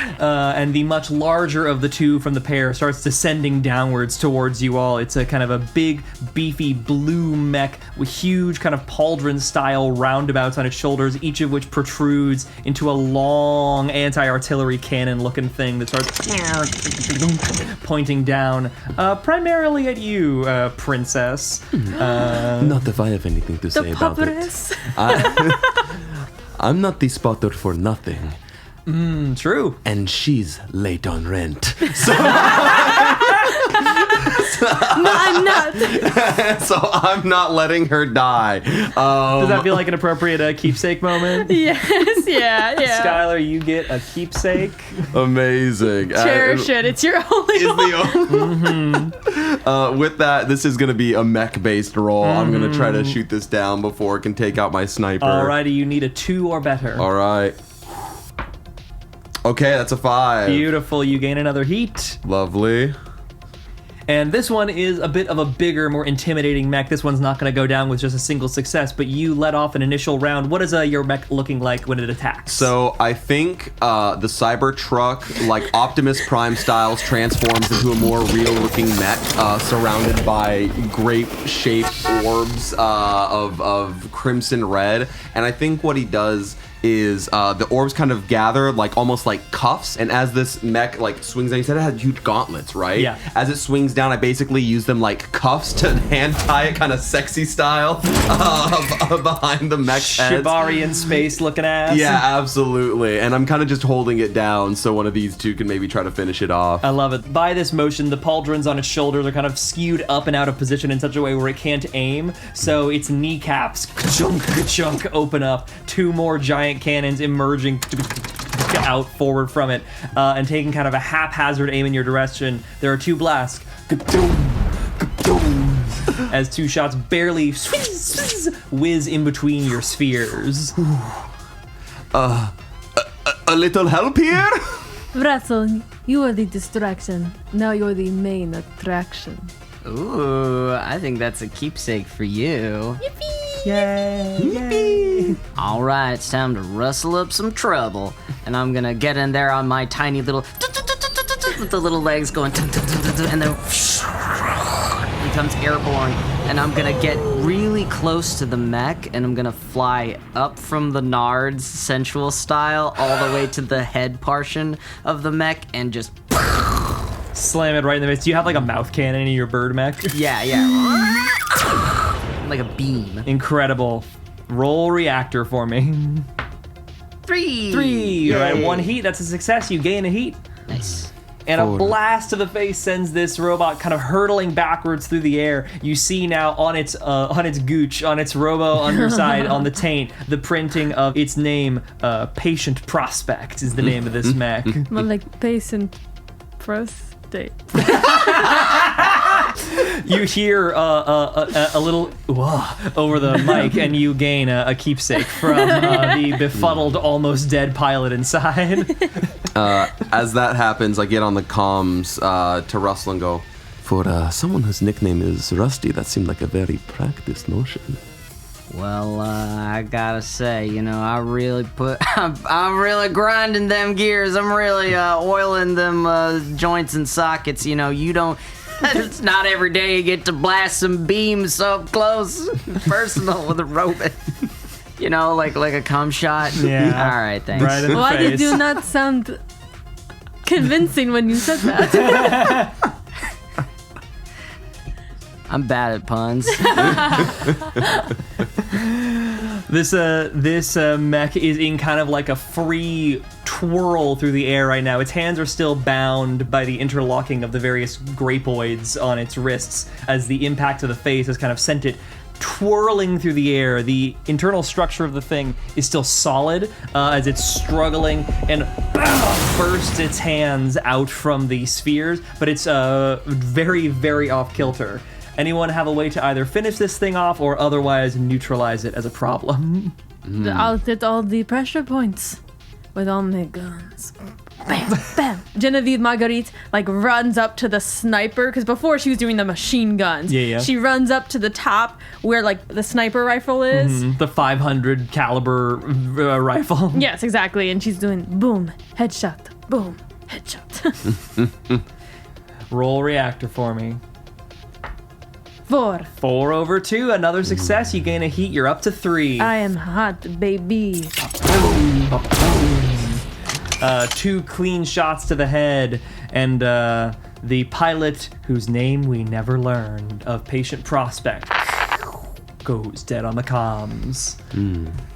Speaker 6: And the much larger of the two from the pair starts descending downwards towards you all. It's a kind of a big, beefy blue mech with huge kind of pauldron-style roundabouts on its shoulders, each of which protrudes into a long anti-artillery cannon-looking thing that starts pointing down, primarily at you, princess.
Speaker 1: Not if I have anything to say about it. I'm not the spotter for nothing.
Speaker 6: True.
Speaker 1: And she's late on rent. So,
Speaker 9: No, I'm not.
Speaker 1: so I'm not letting her die.
Speaker 6: Does that feel like an appropriate keepsake moment?
Speaker 9: Yes, yeah.
Speaker 6: Skylar, you get a keepsake.
Speaker 1: Amazing.
Speaker 9: Cherish it. It's your only one.
Speaker 1: With that, this is going to be a mech-based roll. I'm going to try to shoot this down before it can take out my sniper.
Speaker 6: Alrighty, you need a 2 or better.
Speaker 1: All right. Okay, that's a 5.
Speaker 6: Beautiful, you gain another heat.
Speaker 1: Lovely.
Speaker 6: And this one is a bit of a bigger, more intimidating mech. This one's not going to go down with just a single success, but you let off an initial round. What is your mech looking like when it attacks?
Speaker 1: So I think the Cybertruck, like Optimus Prime styles, transforms into a more real-looking mech, surrounded by grape-shaped orbs of crimson red. And I think what he does is the orbs kind of gather like almost like cuffs, and as this mech like swings down, you said it had huge gauntlets, right?
Speaker 6: Yeah.
Speaker 1: As it swings down, I basically use them like cuffs to hand tie it kind of sexy style behind the mech's heads.
Speaker 6: Shibari in space looking ass.
Speaker 1: Yeah, absolutely. And I'm kind of just holding it down so one of these two can maybe try to finish it off.
Speaker 6: I love it. By this motion, the pauldrons on its shoulders are kind of skewed up and out of position in such a way where it can't aim, so its kneecaps ka-chunk, open up, 2 more giant cannons emerging out forward from it, and taking kind of a haphazard aim in your direction. There are 2 blasts as 2 shots barely whiz in between your spheres.
Speaker 1: A little help here?
Speaker 7: Russell, you are the distraction. Now you're the main attraction.
Speaker 8: Ooh, I think that's a keepsake for you.
Speaker 6: Yay!
Speaker 8: All right, it's time to rustle up some trouble. And I'm gonna get in there on my tiny little... with the little legs going... and then... becomes airborne. And I'm gonna get really close to the mech, and I'm gonna fly up from the nards, sensual style, all the way to the head portion of the mech, and just...
Speaker 6: Slam it right in the face. Do you have like a mouth cannon in your bird mech?
Speaker 8: Yeah. Like a beam.
Speaker 6: Incredible. Roll reactor for me. 3. All right, 1 heat. That's a success. You gain a heat.
Speaker 8: Nice.
Speaker 6: And a blast to the face sends this robot kind of hurtling backwards through the air. You see now on its gooch, on its robo underside, on the taint, the printing of its name. Patient Prospect is the name of this mech.
Speaker 7: More like patient prostate.
Speaker 6: You hear a little over the mic, and you gain a keepsake from the befuddled, almost dead pilot inside.
Speaker 1: As that happens, I get on the comms to Russell and go, for someone whose nickname is Rusty, that seemed like a very practiced notion.
Speaker 8: Well, I gotta say, I'm really grinding them gears. I'm really oiling them joints and sockets. You don't, it's not every day you get to blast some beams up close, personal with a robot. Like a cum shot.
Speaker 6: Yeah.
Speaker 8: All right, thanks.
Speaker 6: Right in the
Speaker 7: Why
Speaker 6: face.
Speaker 7: did you not sound convincing when you said that?
Speaker 8: I'm bad at puns.
Speaker 6: This mech is in kind of like a free twirl through the air right now. Its hands are still bound by the interlocking of the various grapoids on its wrists as the impact of the face has kind of sent it twirling through the air. The internal structure of the thing is still solid as it's struggling and bursts its hands out from the spheres, but it's very, very off kilter. Anyone have a way to either finish this thing off or otherwise neutralize it as a problem?
Speaker 7: I'll hit all the pressure points with all my guns. Bam, bam. Genevieve Marguerite runs up to the sniper, because before she was doing the machine guns.
Speaker 6: Yeah.
Speaker 7: She runs up to the top where the sniper rifle is.
Speaker 6: The 500 caliber rifle.
Speaker 7: Yes, exactly. And she's doing boom, headshot, boom, headshot.
Speaker 6: Roll reactor for me.
Speaker 7: 4.
Speaker 6: 4 over 2, another success. You gain a heat. You're up to 3.
Speaker 7: I am hot, baby.
Speaker 6: 2 clean shots to the head, and the pilot, whose name we never learned, of Patient Prospect, goes dead on the comms.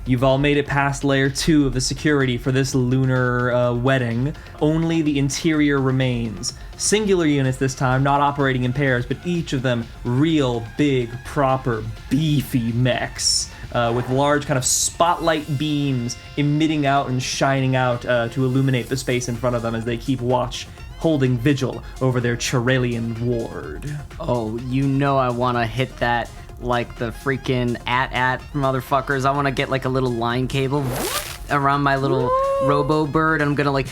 Speaker 6: You've all made it past layer 2 of the security for this lunar wedding. Only the interior remains. Singular units this time, not operating in pairs, but each of them real big, proper, beefy mechs. With large kind of spotlight beams emitting out and shining out to illuminate the space in front of them as they keep watch, holding vigil over their Chiralian ward.
Speaker 8: Oh, I want to hit that like the freaking at motherfuckers. I want to get like a little line cable around my little robo bird. I'm gonna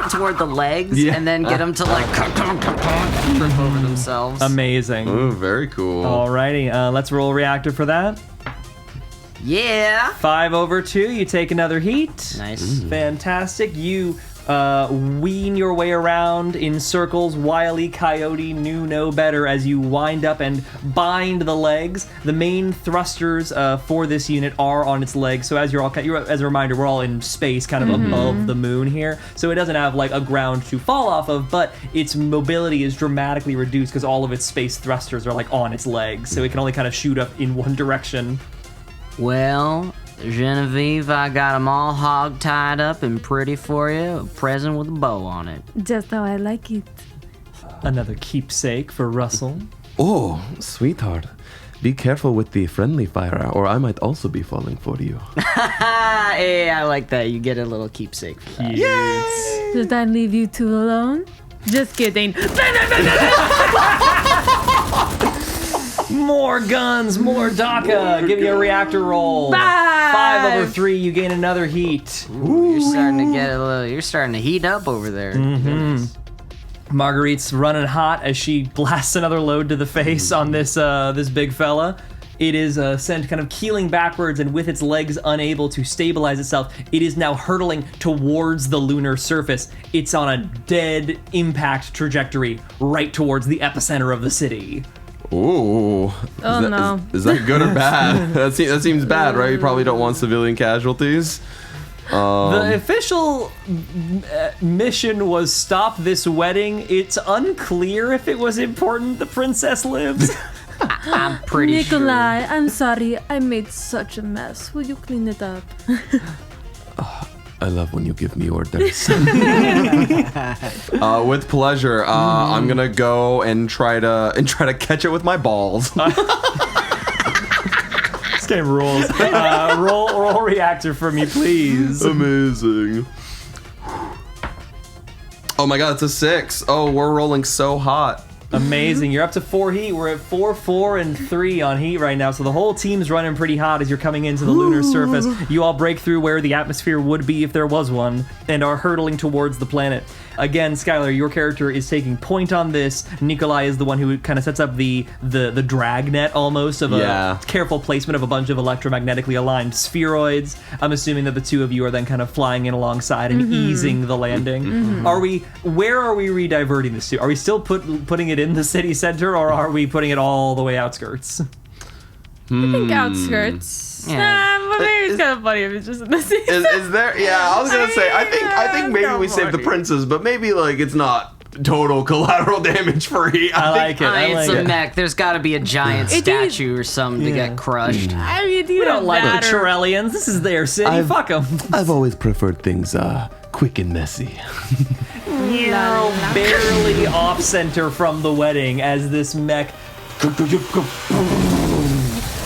Speaker 8: toward the legs and then get them to flip over themselves.
Speaker 6: Amazing.
Speaker 1: Oh, very cool.
Speaker 6: Alrighty, let's roll reactor for that.
Speaker 8: Yeah.
Speaker 6: 5 over 2, you take another heat.
Speaker 8: Nice.
Speaker 6: Fantastic. You wean your way around in circles. Wile E. Coyote knew no better as you wind up and bind the legs. The main thrusters for this unit are on its legs. So as as a reminder, we're all in space, kind of above the moon here. So it doesn't have like a ground to fall off of, but its mobility is dramatically reduced because all of its space thrusters are like on its legs. So it can only kind of shoot up in one direction.
Speaker 8: Well, Genevieve, I got them all hog tied up and pretty for you. A present with a bow on it.
Speaker 7: Just how I like it.
Speaker 6: Another keepsake for Russell.
Speaker 1: Oh, sweetheart. Be careful with the friendly fire, or I might also be falling for you.
Speaker 8: Hey, I like that. You get a little keepsake for that.
Speaker 6: Yes.
Speaker 7: Did I leave you two alone? Just kidding.
Speaker 6: More guns, more DACA. Give you a reactor roll. 5 over 3, you gain another heat.
Speaker 8: Ooh, you're starting to get a little. You're starting to heat up over there.
Speaker 6: Marguerite's running hot as she blasts another load to the face on this this big fella. It is sent kind of keeling backwards, and with its legs unable to stabilize itself, it is now hurtling towards the lunar surface. It's on a dead impact trajectory right towards the epicenter of the city.
Speaker 1: Ooh.
Speaker 7: No.
Speaker 1: Is that good or bad? that seems bad, right? You probably don't want civilian casualties.
Speaker 6: The official mission was stop this wedding. It's unclear if it was important the princess lives.
Speaker 8: I'm pretty
Speaker 7: Nikolai, I'm sorry. I made such a mess. Will you clean it up?
Speaker 1: I love when you give me orders. With pleasure. I'm gonna go and try to catch it with my balls.
Speaker 6: This game rules. Roll reactor for me, please.
Speaker 1: Amazing. Oh my god, it's a 6. Oh, we're rolling so hot.
Speaker 6: Amazing. You're up to 4 heat. We're at 4, 4, and 3 on heat right now. So the whole team's running pretty hot as you're coming into the lunar surface. You all break through where the atmosphere would be if there was one and are hurtling towards the planet. Again, Skylar, your character is taking point on this. Nikolai is the one who kind of sets up the drag net almost of a careful placement of a bunch of electromagnetically aligned spheroids. I'm assuming that the two of you are then kind of flying in alongside and easing the landing. Where are we rediverting this to? Are we still putting it in the city center, or are we putting it all the way outskirts?
Speaker 9: I think outskirts. But maybe it's kind of funny if it's just in the city.
Speaker 1: Is there? Yeah, I was gonna say. I think maybe we save the princess, but maybe like it's not total collateral damage for heat.
Speaker 6: I like it.
Speaker 8: It's a mech. There's got to be a giant statue or something to get crushed.
Speaker 9: I mean,
Speaker 6: We don't like the Chirellians. This is their city. Fuck them.
Speaker 1: I've always preferred things quick and messy.
Speaker 6: You're barely off center from the wedding as this mech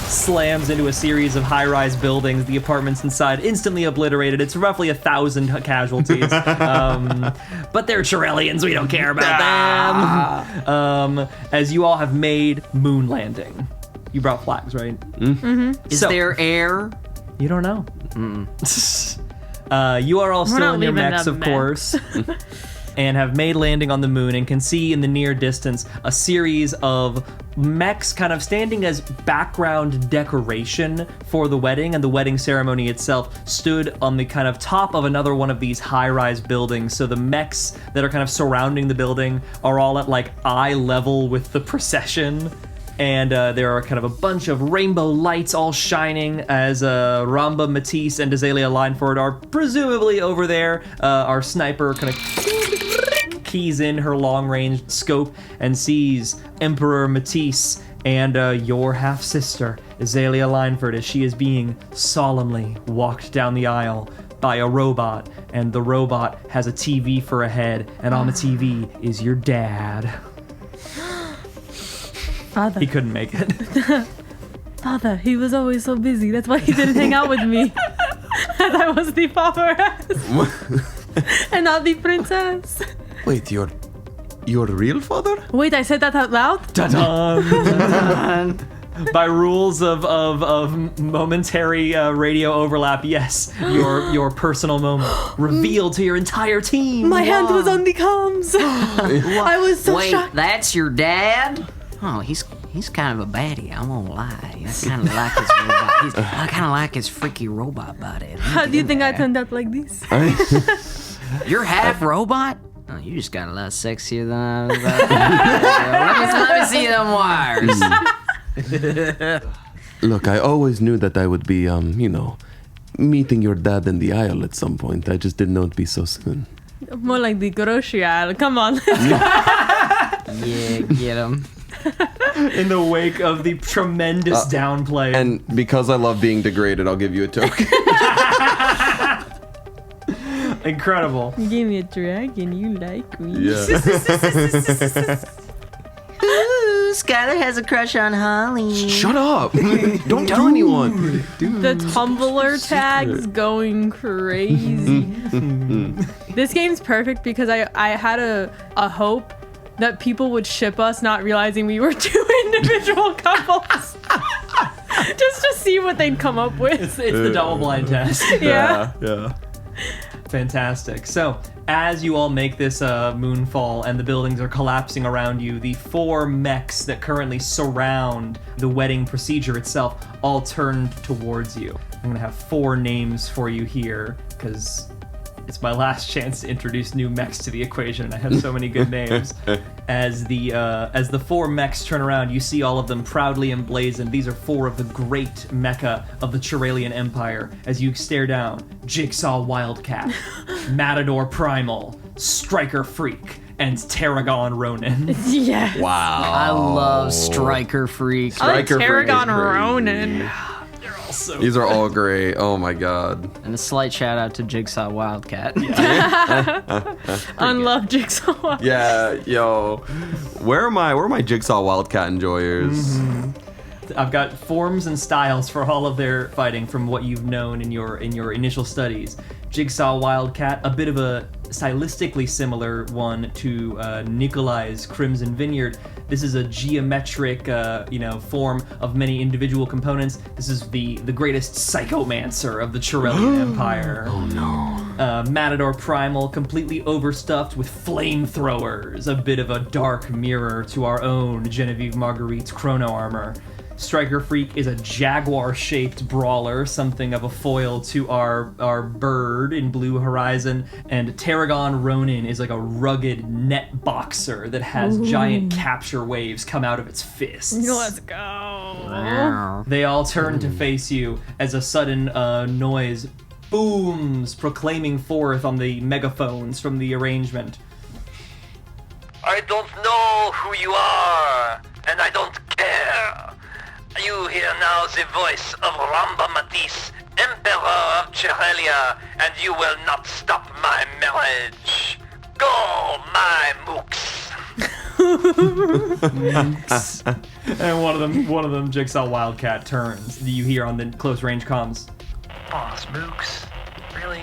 Speaker 6: slams into a series of high-rise buildings. The apartments inside instantly obliterated. It's roughly 1,000 casualties. But they're Chirellians. We don't care about them. As you all have made moon landing. You brought flags, right?
Speaker 8: Is there air?
Speaker 6: You don't know. You are all still in your mechs, of course. And have made landing on the moon and can see in the near distance a series of mechs kind of standing as background decoration for the wedding, and the wedding ceremony itself stood on the kind of top of another one of these high-rise buildings. So the mechs that are kind of surrounding the building are all at like eye level with the procession. And there are kind of a bunch of rainbow lights all shining as Ramba, Matisse, and Azalea Lineford are presumably over there. Our sniper kind of keys in her long-range scope and sees Emperor Matisse and your half-sister, Azalea Lineford, as she is being solemnly walked down the aisle by a robot. And the robot has a TV for a head, and on the TV is your dad.
Speaker 7: Father.
Speaker 6: He couldn't make it.
Speaker 7: Father, he was always so busy. That's why he didn't hang out with me. And I was the paparazzi. And not the princess.
Speaker 1: Wait, your real father?
Speaker 7: Wait, I said that out loud?
Speaker 6: Dun-dun. By rules of momentary radio overlap, yes, your personal moment revealed to your entire team.
Speaker 7: My hand was on the comms. I was so shocked.
Speaker 8: Wait, that's your dad? Oh, he's kind of a baddie. I won't lie. I kind of like his robot. I kind of like his freaky robot body.
Speaker 7: How do you think I turned out like this?
Speaker 8: You're half robot? Oh, you just got a lot sexier than I was about. Let me see them wires.
Speaker 1: Look, I always knew that I would be, meeting your dad in the aisle at some point. I just didn't know it'd be so soon.
Speaker 9: More like the grocery aisle. Come on, let's go.
Speaker 8: Yeah, get him.
Speaker 6: In the wake of the tremendous downplay.
Speaker 1: And because I love being degraded, I'll give you a token.
Speaker 6: Incredible.
Speaker 9: You gave me a dragon. You like me.
Speaker 1: Yeah.
Speaker 8: Ooh, Skylar has a crush on Holly.
Speaker 1: Shut up! Don't tell anyone.
Speaker 9: The Tumblr tags going crazy. This game's perfect because I had a hope that people would ship us, not realizing we were two individual couples. Just to see what they'd come up with.
Speaker 6: It's the double blind test.
Speaker 9: Yeah.
Speaker 1: Yeah.
Speaker 6: Fantastic. So, as you all make this moonfall and the buildings are collapsing around you, the 4 mechs that currently surround the wedding procedure itself all turn towards you. I'm going to have 4 names for you here, because it's my last chance to introduce new mechs to the equation, and I have so many good names. As the 4 mechs turn around, you see all of them proudly emblazoned. These are 4 of the great mecha of the Chiralian Empire. As you stare down, Jigsaw Wildcat, Matador Primal, Striker Freak, and Tarragon Ronin.
Speaker 9: Yes.
Speaker 1: Wow.
Speaker 8: I love Striker Freak.
Speaker 1: Striker Freak is
Speaker 9: Tarragon
Speaker 1: great.
Speaker 9: Ronin.
Speaker 1: These are all great. Oh my god.
Speaker 8: And a slight shout out to Jigsaw Wildcat.
Speaker 9: Unlove Jigsaw.
Speaker 1: Yeah, yo. Where are my Jigsaw Wildcat enjoyers?
Speaker 6: I've got forms and styles for all of their fighting from what you've known in your initial studies. Jigsaw Wildcat, a bit of a stylistically similar one to Nikolai's Crimson Vineyard. This is a geometric, form of many individual components. This is the greatest psychomancer of the Chiralian Empire.
Speaker 1: Oh no.
Speaker 6: Matador Primal, completely overstuffed with flamethrowers, a bit of a dark mirror to our own Genevieve Marguerite's chrono armor. Striker Freak is a jaguar-shaped brawler, something of a foil to our bird in Blue Horizon, and Tarragon Ronin is like a rugged net boxer that has giant capture waves come out of its fists.
Speaker 9: Let's go.
Speaker 6: They all turn to face you as a sudden noise booms, proclaiming forth on the megaphones from the arrangement.
Speaker 3: I don't know who you are, and I don't care. You hear now the voice of Ramba Matisse, Emperor of Cherelia, and you will not stop my marriage. Go, my mooks.
Speaker 6: And one of them, Jigsaw Wildcat turns. You hear on the close range comms.
Speaker 3: Boss mooks, really?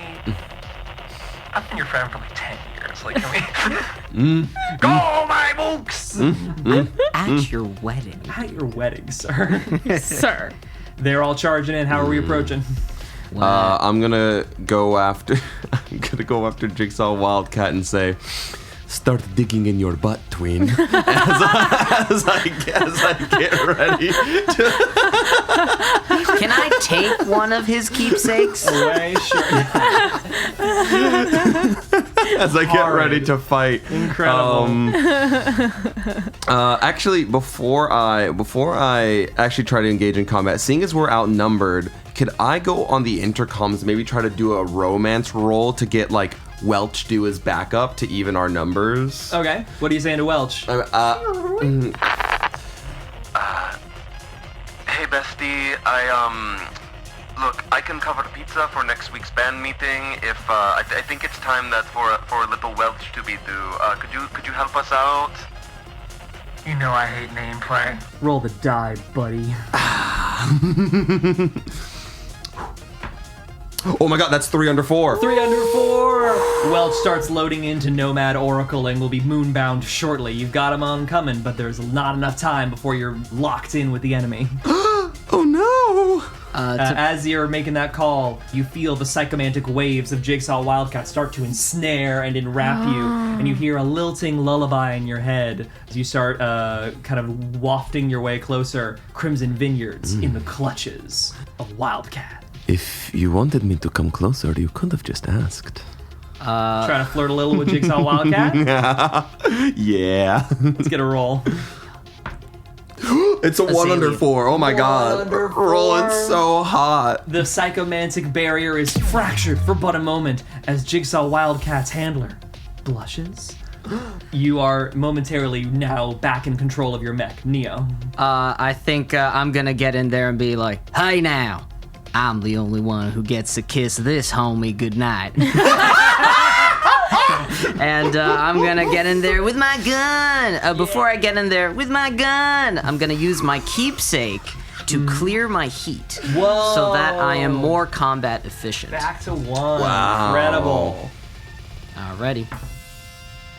Speaker 3: I've been your friend for like 10 years. Like, can we... Go, my mooks!
Speaker 8: At your wedding.
Speaker 6: At your wedding, sir.
Speaker 9: Sir.
Speaker 6: They're all charging in. How are we approaching?
Speaker 1: I'm gonna go after Jigsaw Wildcat and say, start digging in your butt, tween. as I get ready to.
Speaker 8: Can I take one of his keepsakes?
Speaker 6: Away, sure.
Speaker 1: As I get ready to fight.
Speaker 6: Incredible.
Speaker 1: Actually, before I actually try to engage in combat, seeing as we're outnumbered, could I go on the intercoms, maybe try to do a romance roll to get like Welch do his backup to even our numbers?
Speaker 6: Okay. What are you saying to Welch?
Speaker 3: Hey, bestie, look, I can cover the pizza for next week's band meeting. If I think it's time that for a little Welch to be due. Could you help us out? You know I hate name play.
Speaker 6: Roll the die, buddy.
Speaker 1: Oh my god, that's 3 under 4.
Speaker 6: 3 under 4. Welch starts loading into Nomad Oracle and will be moonbound shortly. You've got him on coming, but there's not enough time before you're locked in with the enemy.
Speaker 1: Oh no!
Speaker 6: As you're making that call, you feel the psychomantic waves of Jigsaw Wildcat start to ensnare and enwrap you, and you hear a lilting lullaby in your head as you start kind of wafting your way closer. Crimson Vineyards in the clutches of Wildcat.
Speaker 1: If you wanted me to come closer, you could have just asked.
Speaker 6: Trying to flirt a little with Jigsaw Wildcat.
Speaker 1: Yeah.
Speaker 6: Let's get a roll.
Speaker 1: It's a 1 under 4. Oh my god.
Speaker 6: under 4.
Speaker 1: Rolling so hot.
Speaker 6: The psychomantic barrier is fractured for but a moment as Jigsaw Wildcat's handler blushes. You are momentarily now back in control of your mech. Neo.
Speaker 8: I think I'm gonna get in there and be like, hey now, I'm the only one who gets to kiss this homie goodnight. And I'm gonna get in there with my gun. Before I get in there with my gun, I'm gonna use my keepsake to clear my heat.
Speaker 6: Whoa.
Speaker 8: So that I am more combat efficient.
Speaker 6: Back to 1.
Speaker 1: Wow.
Speaker 6: Incredible.
Speaker 8: Alrighty.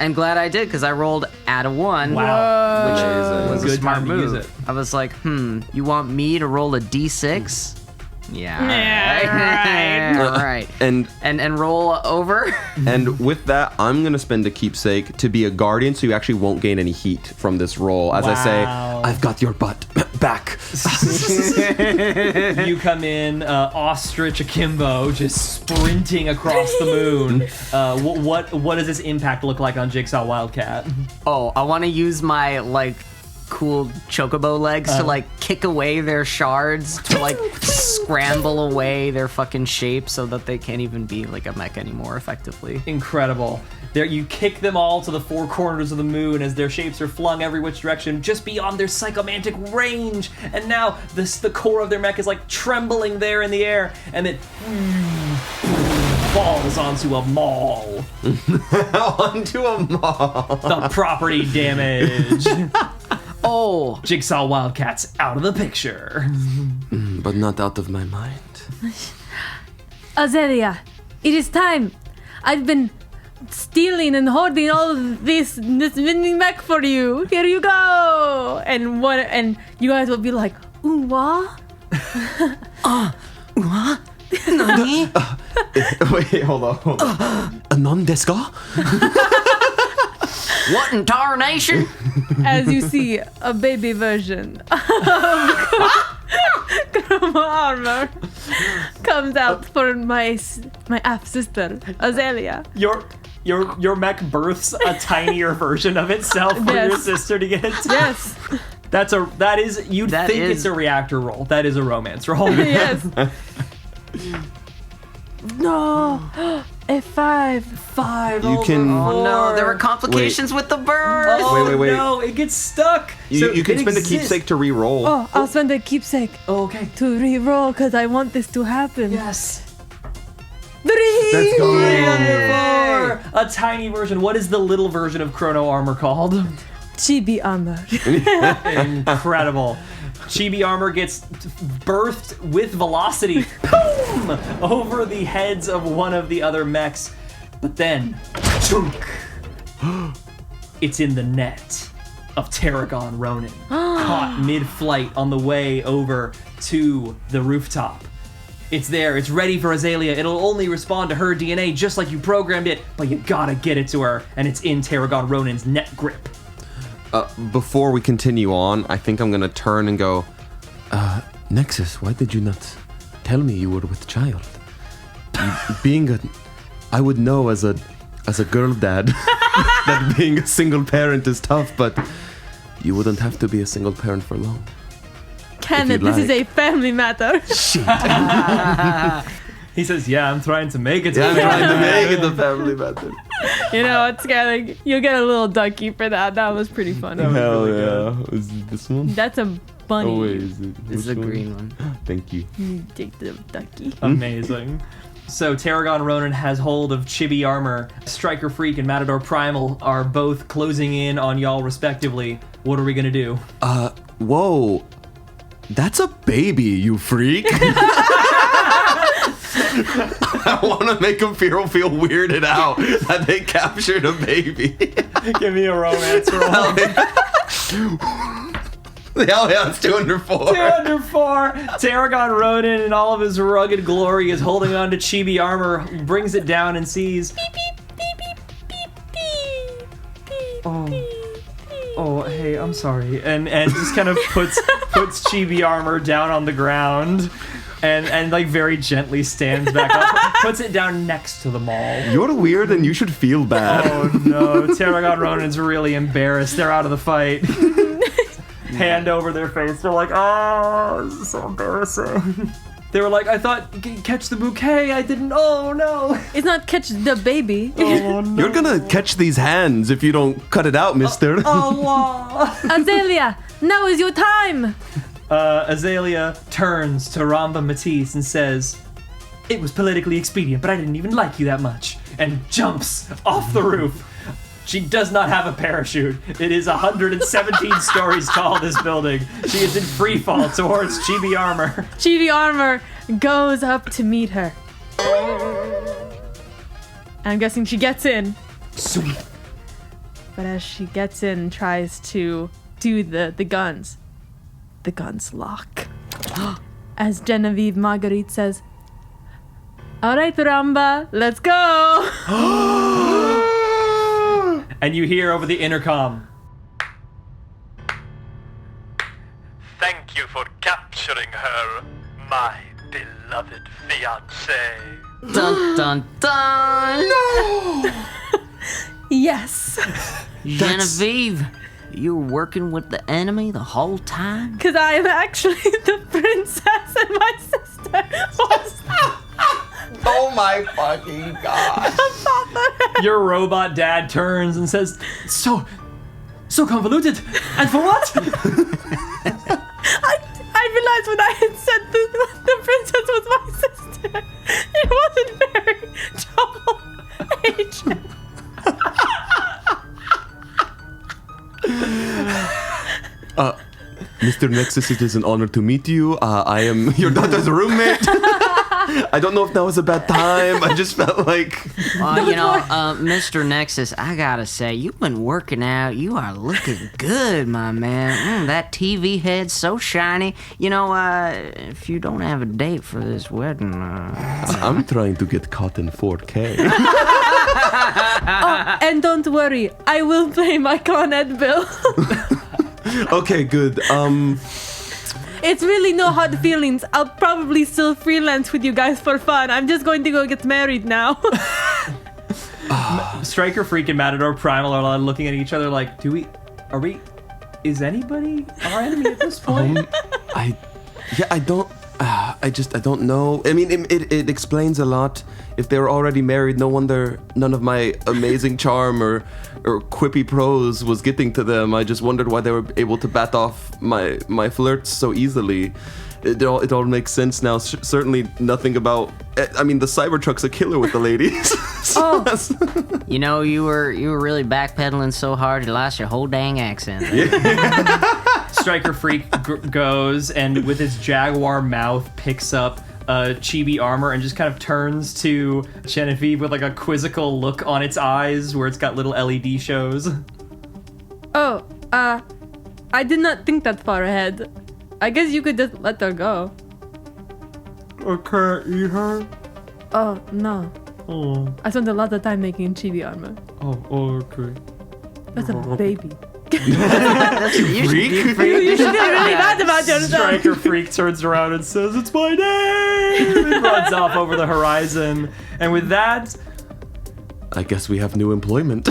Speaker 8: And glad I did, because I rolled at a 1.
Speaker 6: Wow.
Speaker 8: Which
Speaker 1: Amazing.
Speaker 8: was a
Speaker 6: Good
Speaker 8: smart
Speaker 6: time to
Speaker 8: move.
Speaker 6: use it.
Speaker 8: I was like, you want me to roll a d6? Yeah. All right. And roll over.
Speaker 1: And with that, I'm gonna spend a keepsake to be a guardian, so you actually won't gain any heat from this roll. As I say,
Speaker 6: Wow.
Speaker 1: I've got your butt back.
Speaker 6: You come in, ostrich akimbo, just sprinting across the moon. What does this impact look like on Jigsaw Wildcat?
Speaker 8: Oh, I want to use my cool chocobo legs to kick away their shards, to scramble away their fucking shape so that they can't even be like a mech anymore effectively.
Speaker 6: Incredible. There, you kick them all to the 4 corners of the moon as their shapes are flung every which direction, just beyond their psychomantic range. And now the core of their mech is trembling there in the air, and it falls onto a mall.
Speaker 1: Onto a mall.
Speaker 6: The property damage.
Speaker 8: Oh,
Speaker 6: Jigsaw Wildcat's out of the picture.
Speaker 1: But not out of my mind.
Speaker 7: Azelia, it is time. I've been stealing and hoarding all of this winning mech for you. Here you go. And you guys will be like, ooh, what?
Speaker 8: what? Nani?
Speaker 1: Wait, hold on. A non-desu ka?
Speaker 8: What in tarnation?
Speaker 7: As you see, a baby version of Chroma armor comes out for my half sister, Azelia.
Speaker 6: Your mech births a tinier version of itself for
Speaker 7: Yes.
Speaker 6: your sister to get.
Speaker 7: Yes.
Speaker 6: You'd
Speaker 8: That
Speaker 6: think
Speaker 8: is-
Speaker 6: it's a reactor roll. That is a romance roll.
Speaker 7: Yes. No. A5.
Speaker 6: 5
Speaker 1: You
Speaker 6: over
Speaker 1: can-
Speaker 8: Oh
Speaker 6: 4.
Speaker 8: no, there were complications with the birth.
Speaker 6: Oh
Speaker 1: Wait.
Speaker 6: no, it gets stuck.
Speaker 1: You can
Speaker 6: it
Speaker 1: spend a
Speaker 6: exists.
Speaker 1: keepsake to re-roll.
Speaker 7: Oh, I'll spend a keepsake
Speaker 6: Oh, okay.
Speaker 7: to re-roll because I want this to happen.
Speaker 6: Yes.
Speaker 7: 3.
Speaker 1: Let's go.
Speaker 6: 3 under 4. A tiny version. What is the little version of Chrono Armor called?
Speaker 7: Chibi armor.
Speaker 6: Incredible. Chibi armor gets birthed with velocity, boom, over the heads of one of the other mechs. But then, chunk, it's in the net of Tarragon Ronin, caught mid-flight on the way over to the rooftop. It's there, it's ready for Azalea. It'll only respond to her DNA just like you programmed it, but you gotta get it to her, and it's in Tarragon Ronin's net grip.
Speaker 1: Before we continue on, I think I'm gonna turn and go, Nexus, why did you not tell me you were with child? I would know as a girl dad that being a single parent is tough, but you wouldn't have to be a single parent for long.
Speaker 7: Kenneth,
Speaker 1: you'd
Speaker 7: this is
Speaker 1: like.
Speaker 7: a family matter.
Speaker 6: He says, yeah, I'm trying to make it.
Speaker 1: Yeah, I'm trying to make it the family method.
Speaker 7: You know, it's kind of, you'll get a little ducky for that. That was pretty funny.
Speaker 1: Hell yeah. Is it this one?
Speaker 7: That's a bunny.
Speaker 1: Oh, wait, is it
Speaker 8: This is
Speaker 1: which
Speaker 8: a
Speaker 1: one?
Speaker 8: green one.
Speaker 1: Thank you.
Speaker 7: You take the ducky.
Speaker 6: Amazing. So Tarragon Ronin has hold of Chibi Armor. Striker Freak and Matador Primal are both closing in on y'all respectively. What are we gonna do?
Speaker 1: Whoa. That's a baby, you freak. I want to make him feel weirded out that they captured a baby.
Speaker 6: Give me a romance roll.
Speaker 1: Hell yeah, it's 2 under 4.
Speaker 6: 2 under 4. Tarragon Ronin in all of his rugged glory is holding on to Chibi Armor, brings it down and sees. Oh, hey, I'm sorry. And just kind of puts Chibi Armor down on the ground. and like very gently stands back up, puts it down next to the mall.
Speaker 1: You're weird and you should feel bad.
Speaker 6: Oh no, Tarragon Ronin's really embarrassed. They're out of the fight. Hand over their face. They're like, oh, this is so embarrassing. They were like, I thought catch the bouquet. I didn't. Oh no.
Speaker 9: It's not catch the baby.
Speaker 6: Oh no.
Speaker 1: You're gonna catch these hands if you don't cut it out, mister.
Speaker 6: Allah.
Speaker 9: Azalea, now is your time.
Speaker 6: Azalea turns to Ramba Matisse and says, it was politically expedient, but I didn't even like you that much. And jumps off the roof. She does not have a parachute. It is 117 stories tall, this building. She is in free fall towards Chibi Armor.
Speaker 9: Chibi Armor goes up to meet her. I'm guessing she gets in.
Speaker 6: Sweet.
Speaker 9: But as she gets in, tries to do the guns. The guns lock. As Genevieve Marguerite says, all right, Ramba, let's go.
Speaker 6: And you hear over the intercom,
Speaker 3: Thank you for capturing her, my beloved fiancée.
Speaker 8: Dun dun dun!
Speaker 9: Yes.
Speaker 8: Genevieve, you were working with the enemy the whole time?
Speaker 9: Because I am actually the princess and my sister was
Speaker 1: Oh my fucking god.
Speaker 6: your robot dad turns and says, so convoluted. And for what?
Speaker 9: I realized when I had said the princess was my sister, it wasn't very double H.
Speaker 1: Mr. Nexus, it is an honor to meet you. I am your daughter's roommate. I don't know if that was a bad time. I just felt like...
Speaker 8: Mr. Nexus, I gotta say, you've been working out. You are looking good, my man. That TV head's so shiny. If you don't have a date for this wedding...
Speaker 1: I'm trying to get caught in 4K.
Speaker 9: Oh, and don't worry, I will pay my Con Ed bill.
Speaker 1: Okay, good.
Speaker 9: It's really no hard feelings. I'll probably still freelance with you guys for fun. I'm just going to go get married now.
Speaker 6: Striker Freak and Matador Primal are looking at each other like, is anybody our enemy at this point?
Speaker 1: I don't know. I mean, it explains a lot. If they were already married, no wonder none of my amazing charm or quippy prose was getting to them. I just wondered why they were able to bat off my flirts so easily. It all makes sense now. Certainly nothing about... I mean, the Cybertruck's a killer with the ladies.
Speaker 8: You were really backpedaling so hard you lost your whole dang accent.
Speaker 6: Striker Freak goes and with his jaguar mouth picks up Chibi Armor and just kind of turns to Genevieve with like a quizzical look on its eyes where it's got little LED shows.
Speaker 9: Oh, I did not think that far ahead. I guess you could just let her go.
Speaker 6: I can't eat her.
Speaker 9: Oh, no.
Speaker 6: Oh,
Speaker 9: I spent a lot of time making Chibi Armor.
Speaker 6: okay.
Speaker 9: That's a baby.
Speaker 1: Freak?
Speaker 9: You should feel really bad about yourself.
Speaker 6: Striker Freak turns around and says, it's my name! And runs off over the horizon. And with that,
Speaker 1: I guess we have new employment.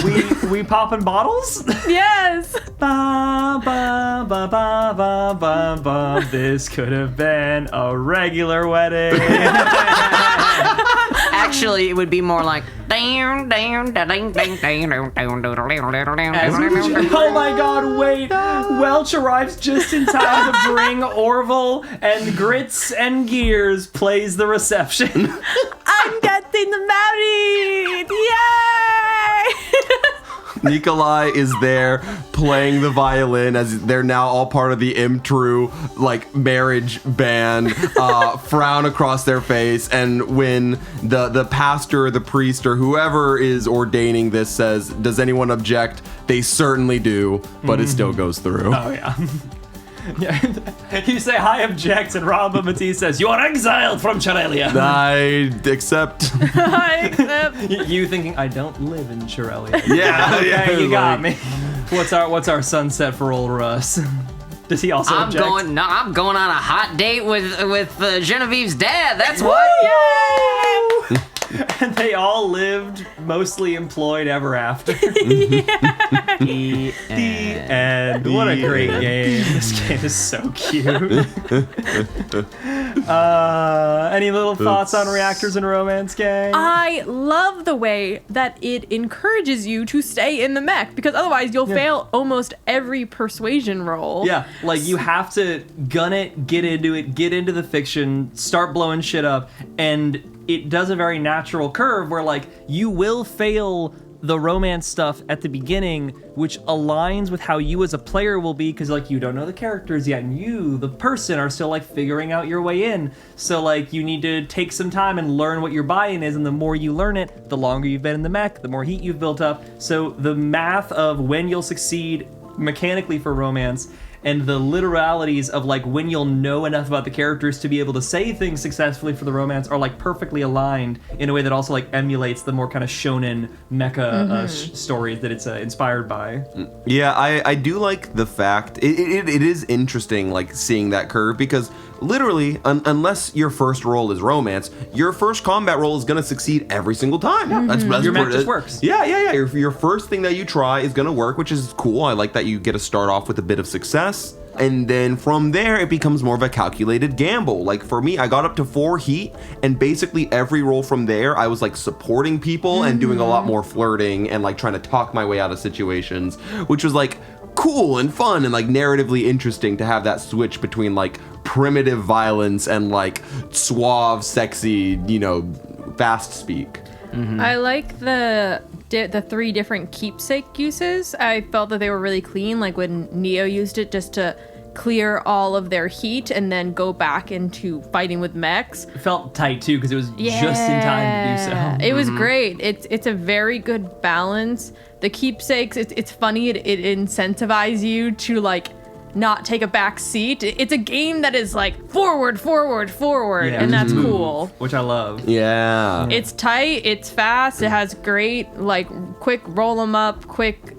Speaker 6: we popping bottles?
Speaker 9: Yes.
Speaker 6: Ba, ba, ba, ba, ba, ba, ba. This could have been a regular wedding.
Speaker 8: Actually, it would be more like...
Speaker 6: Oh my god, wait! Welch arrives just in time to bring Orville and Grits and Gears plays the reception.
Speaker 9: I'm getting married! Yay!
Speaker 1: Nikolai is there playing the violin as they're now all part of the Imtru marriage band. Frown across their face, and when the pastor or the priest or whoever is ordaining this says, "Does anyone object?" They certainly do, but it still goes through.
Speaker 6: Oh yeah. Yeah. You say, "I object," and Ramba Matisse says, "You are exiled from Charelia."
Speaker 1: I accept.
Speaker 9: I accept.
Speaker 6: You thinking, "I don't live in Charelia."
Speaker 1: Yeah,
Speaker 6: Okay,
Speaker 1: yeah,
Speaker 6: you got me. What's our sunset for old Russ? Does he also
Speaker 8: I'm
Speaker 6: object?
Speaker 8: I'm going on a hot date with Genevieve's dad. That's what.
Speaker 6: Yay! And they all lived mostly employed ever after.
Speaker 8: The
Speaker 6: And what a great game. This game is so cute. Any little thoughts on Reactors and Romance, gang?
Speaker 9: I love the way that it encourages you to stay in the mech, because otherwise you'll fail almost every persuasion roll.
Speaker 6: Yeah, like you have to gun it, get into the fiction, start blowing shit up, and it does a very natural curve where like you will fail the romance stuff at the beginning, which aligns with how you as a player will be, because like you don't know the characters yet, and you, the person, are still like figuring out your way in. So like you need to take some time and learn what your buy-in is, and the more you learn it, the longer you've been in the mech, the more heat you've built up. So the math of when you'll succeed mechanically for romance and the literalities of like when you'll know enough about the characters to be able to say things successfully for the romance are like perfectly aligned in a way that also like emulates the more kind of shonen mecha stories that it's inspired by.
Speaker 1: Yeah, I do like the fact it is interesting like seeing that curve, because literally unless your first roll is romance, your first combat roll is gonna succeed every single time. Yeah. That's
Speaker 6: Your mech just works.
Speaker 1: Yeah. Your first thing that you try is gonna work, which is cool. I like that you get to start off with a bit of success. And then from there, it becomes more of a calculated gamble. Like for me, I got up to 4 heat, and basically every roll from there, I was like supporting people and doing a lot more flirting and like trying to talk my way out of situations, which was like cool and fun and like narratively interesting to have that switch between like primitive violence and like suave, sexy, fast speak.
Speaker 9: I like the 3 different keepsake uses. I felt that they were really clean, like when Neo used it just to clear all of their heat and then go back into fighting with mechs.
Speaker 6: It felt tight too because it was just in time to do so.
Speaker 9: It was great. It's a very good balance. The keepsakes, it's funny, it incentivizes you to like not take a back seat. It's a game that is like forward, and that's cool.
Speaker 6: Which I love.
Speaker 1: Yeah.
Speaker 9: It's tight, it's fast, it has great like quick roll 'em up, quick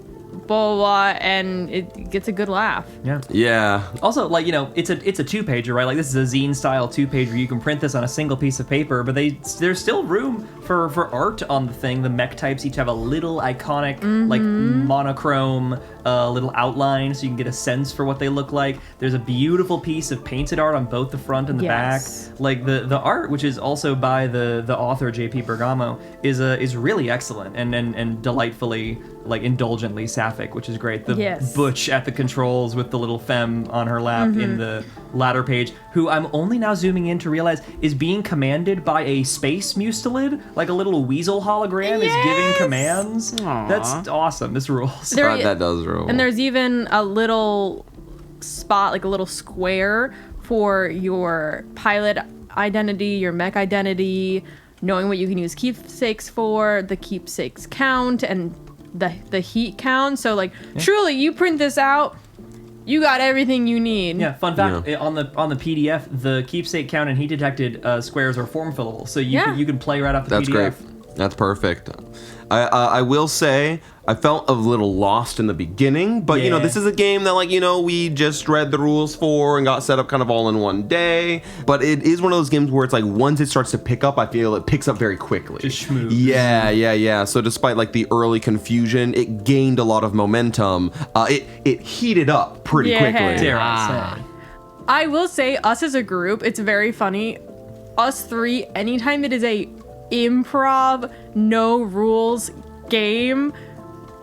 Speaker 9: blah, and it gets a good laugh.
Speaker 1: Yeah.
Speaker 6: Also, like, it's a 2-pager, right? Like, this is a zine style 2-pager. You can print this on a single piece of paper, but there's still room for art on the thing. The mech types each have a little iconic, like, monochrome little outline, so you can get a sense for what they look like. There's a beautiful piece of painted art on both the front and the back. Like, the art, which is also by the author J.P. Bergamo, is really excellent and delightfully, like, indulgently sapphic, which is great. The butch at the controls with the little femme on her lap in the latter page, who I'm only now zooming in to realize is being commanded by a space mustelid, like a little weasel hologram is giving commands. Aww. That's awesome. This rules.
Speaker 1: That does rule.
Speaker 9: And there's even a little spot, like a little square for your pilot identity, your mech identity, knowing what you can use keepsakes for, the keepsakes count, and the heat count. So like truly you print this out, you got everything you need.
Speaker 6: Yeah, fun fact, on the PDF, the keepsake count and heat detected squares are form fillable. So you can play right off the PDF.
Speaker 1: That's great. That's perfect. I will say I felt a little lost in the beginning, but this is a game that we just read the rules for and got set up kind of all in one day. But it is one of those games where it's like once it starts to pick up, I feel it picks up very quickly.
Speaker 6: Just smooth.
Speaker 1: Yeah. So despite like the early confusion, it gained a lot of momentum. It heated up pretty quickly.
Speaker 6: Dare I say.
Speaker 9: I will say, us as a group, it's very funny. Us 3, anytime it is a improv, no rules game,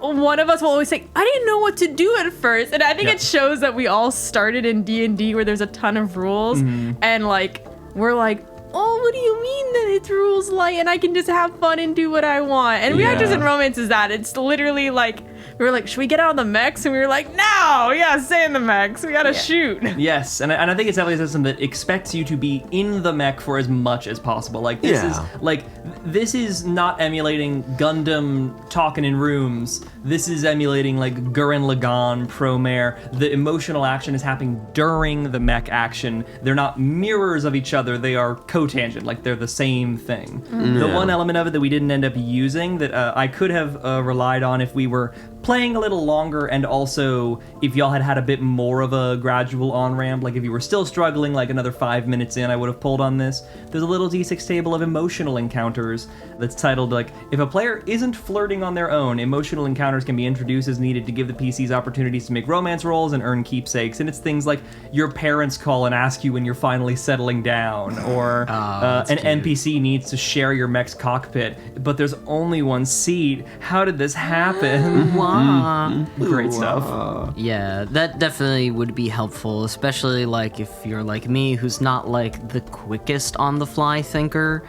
Speaker 9: one of us will always say, I didn't know what to do at first. And I think it shows that we all started in D&D where there's a ton of rules. And like, we're like, oh, what do you mean that it's rules light and I can just have fun and do what I want? And Reactors and Romance is that. It's literally like, we were like, should we get out of the mechs? And we were like, no, stay in the mechs. We gotta shoot.
Speaker 6: Yes, and I think it's definitely a system that expects you to be in the mech for as much as possible. Like this is not emulating Gundam talking in rooms. This is emulating like Gurren Lagann, Promare. The emotional action is happening during the mech action. They're not mirrors of each other. They are cotangent, like they're the same thing. The one element of it that we didn't end up using that I could have relied on if we were playing a little longer, and also if y'all had had a bit more of a gradual on-ramp, like if you were still struggling like another 5 minutes in, I would have pulled on this. There's a little D6 table of emotional encounters that's titled like, if a player isn't flirting on their own, emotional encounters can be introduced as needed to give the PCs opportunities to make romance rolls and earn keepsakes. And it's things like your parents call and ask you when you're finally settling down, or an NPC needs to share your mech's cockpit, but there's only one seat. How did this happen? Great stuff.
Speaker 8: Yeah, that definitely would be helpful, especially like if you're like me, who's not like the quickest on the fly thinker.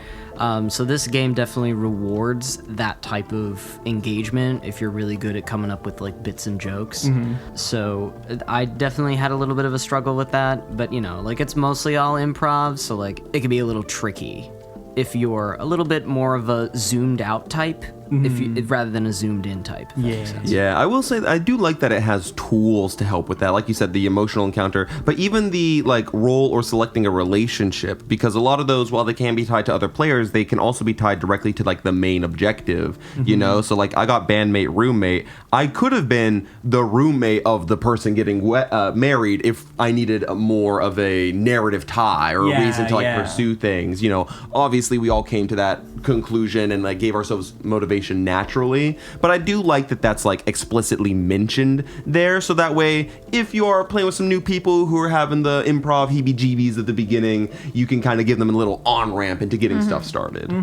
Speaker 8: So this game definitely rewards that type of engagement if you're really good at coming up with like bits and jokes. So I definitely had a little bit of a struggle with that, but you know, like it's mostly all improv, so like it can be a little tricky if you're a little bit more of a zoomed out type, rather than a zoomed in type.
Speaker 1: Yeah, I will say that I do like that it has tools to help with that. Like you said, the emotional encounter, but even the like role or selecting a relationship, because a lot of those, while they can be tied to other players, they can also be tied directly to like the main objective, you know? So like I got bandmate, roommate. I could have been the roommate of the person getting married if I needed more of a narrative tie or a reason to like pursue things, you know? Obviously we all came to that conclusion and like gave ourselves motivation naturally, but I do like that that's like explicitly mentioned there, so that way if you are playing with some new people who are having the improv heebie-jeebies at the beginning, you can kind of give them a little on-ramp into getting stuff started.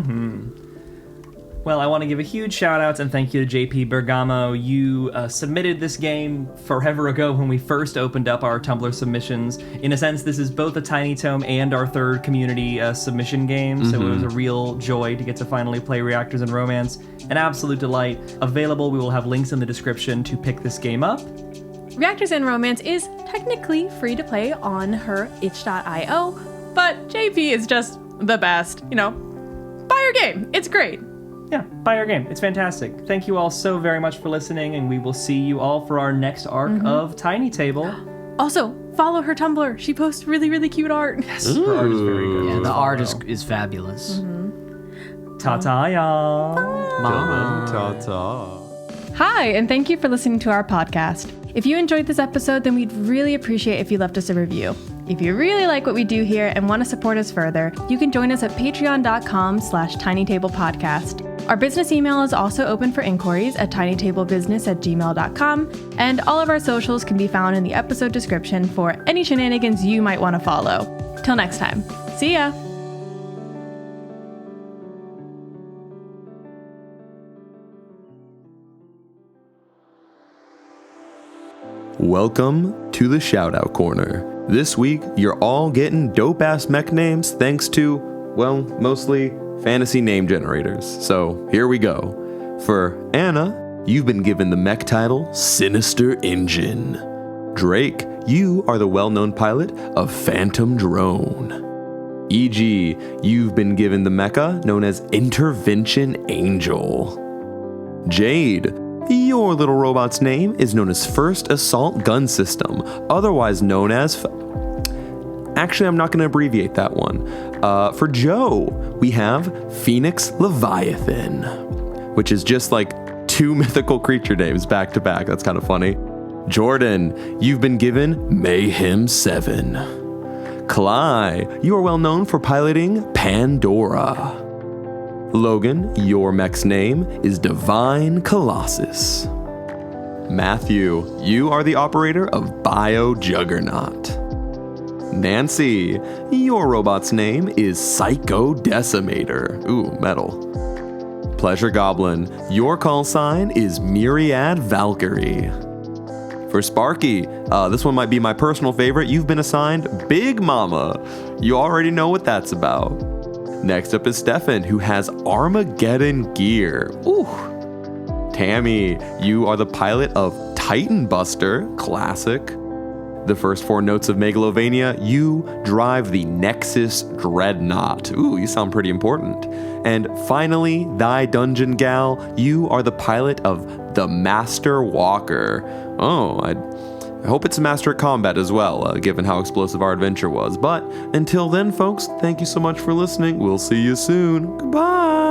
Speaker 6: Well, I want to give a huge shout out and thank you to JP Bergamo. You submitted this game forever ago when we first opened up our Tumblr submissions. In a sense, this is both a Tiny Tome and our third community submission game, so it was a real joy to get to finally play Reactors and Romance. An absolute delight. Available, we will have links in the description to pick this game up.
Speaker 9: Reactors and Romance is technically free to play on her itch.io, but JP is just the best. You know, buy her game. It's great.
Speaker 6: Yeah, buy our game. It's fantastic. Thank you all so very much for listening, and we will see you all for our next arc of Tiny Table.
Speaker 9: Also, follow her Tumblr. She posts really, really cute art.
Speaker 6: Yes, her art is very good.
Speaker 8: Yeah, the art is fabulous.
Speaker 6: Ta-ta, y'all.
Speaker 1: Ta-ta.
Speaker 7: Hi, and thank you for listening to our podcast. If you enjoyed this episode, then we'd really appreciate if you left us a review. If you really like what we do here and want to support us further, you can join us at patreon.com/tinytablepodcast. Our business email is also open for inquiries at tinytablebusiness@gmail.com, and all of our socials can be found in the episode description for any shenanigans you might want to follow. Till next time, see ya!
Speaker 1: Welcome to the Shoutout Corner. This week, you're all getting dope-ass mech names thanks to, well, mostly fantasy name generators. So here we go. For Anna, you've been given the mech title Sinister Engine. Drake, you are the well-known pilot of Phantom Drone. E.g., you've been given the mecha known as Intervention Angel. Jade, your little robot's name is known as First Assault Gun System, otherwise known as... Actually, I'm not going to abbreviate that one. For Joe, we have Phoenix Leviathan, which is just like two mythical creature names back to back. That's kind of funny. Jordan, you've been given Mayhem 7. Cly, you are well known for piloting Pandora. Logan, your mech's name is Divine Colossus. Matthew, you are the operator of Bio Juggernaut. Nancy, your robot's name is Psycho Decimator. Ooh, metal. Pleasure Goblin, your call sign is Myriad Valkyrie. For Sparky, this one might be my personal favorite. You've been assigned Big Mama. You already know what that's about. Next up is Stefan, who has Armageddon gear. Ooh. Tammy, you are the pilot of Titan Buster, classic. The first four notes of Megalovania, you drive the Nexus Dreadnought. Ooh, you sound pretty important. And finally, Thy Dungeon Gal, you are the pilot of the Master Walker. Oh, I hope it's a master at combat as well, given how explosive our adventure was. But until then, folks, thank you so much for listening. We'll see you soon. Goodbye.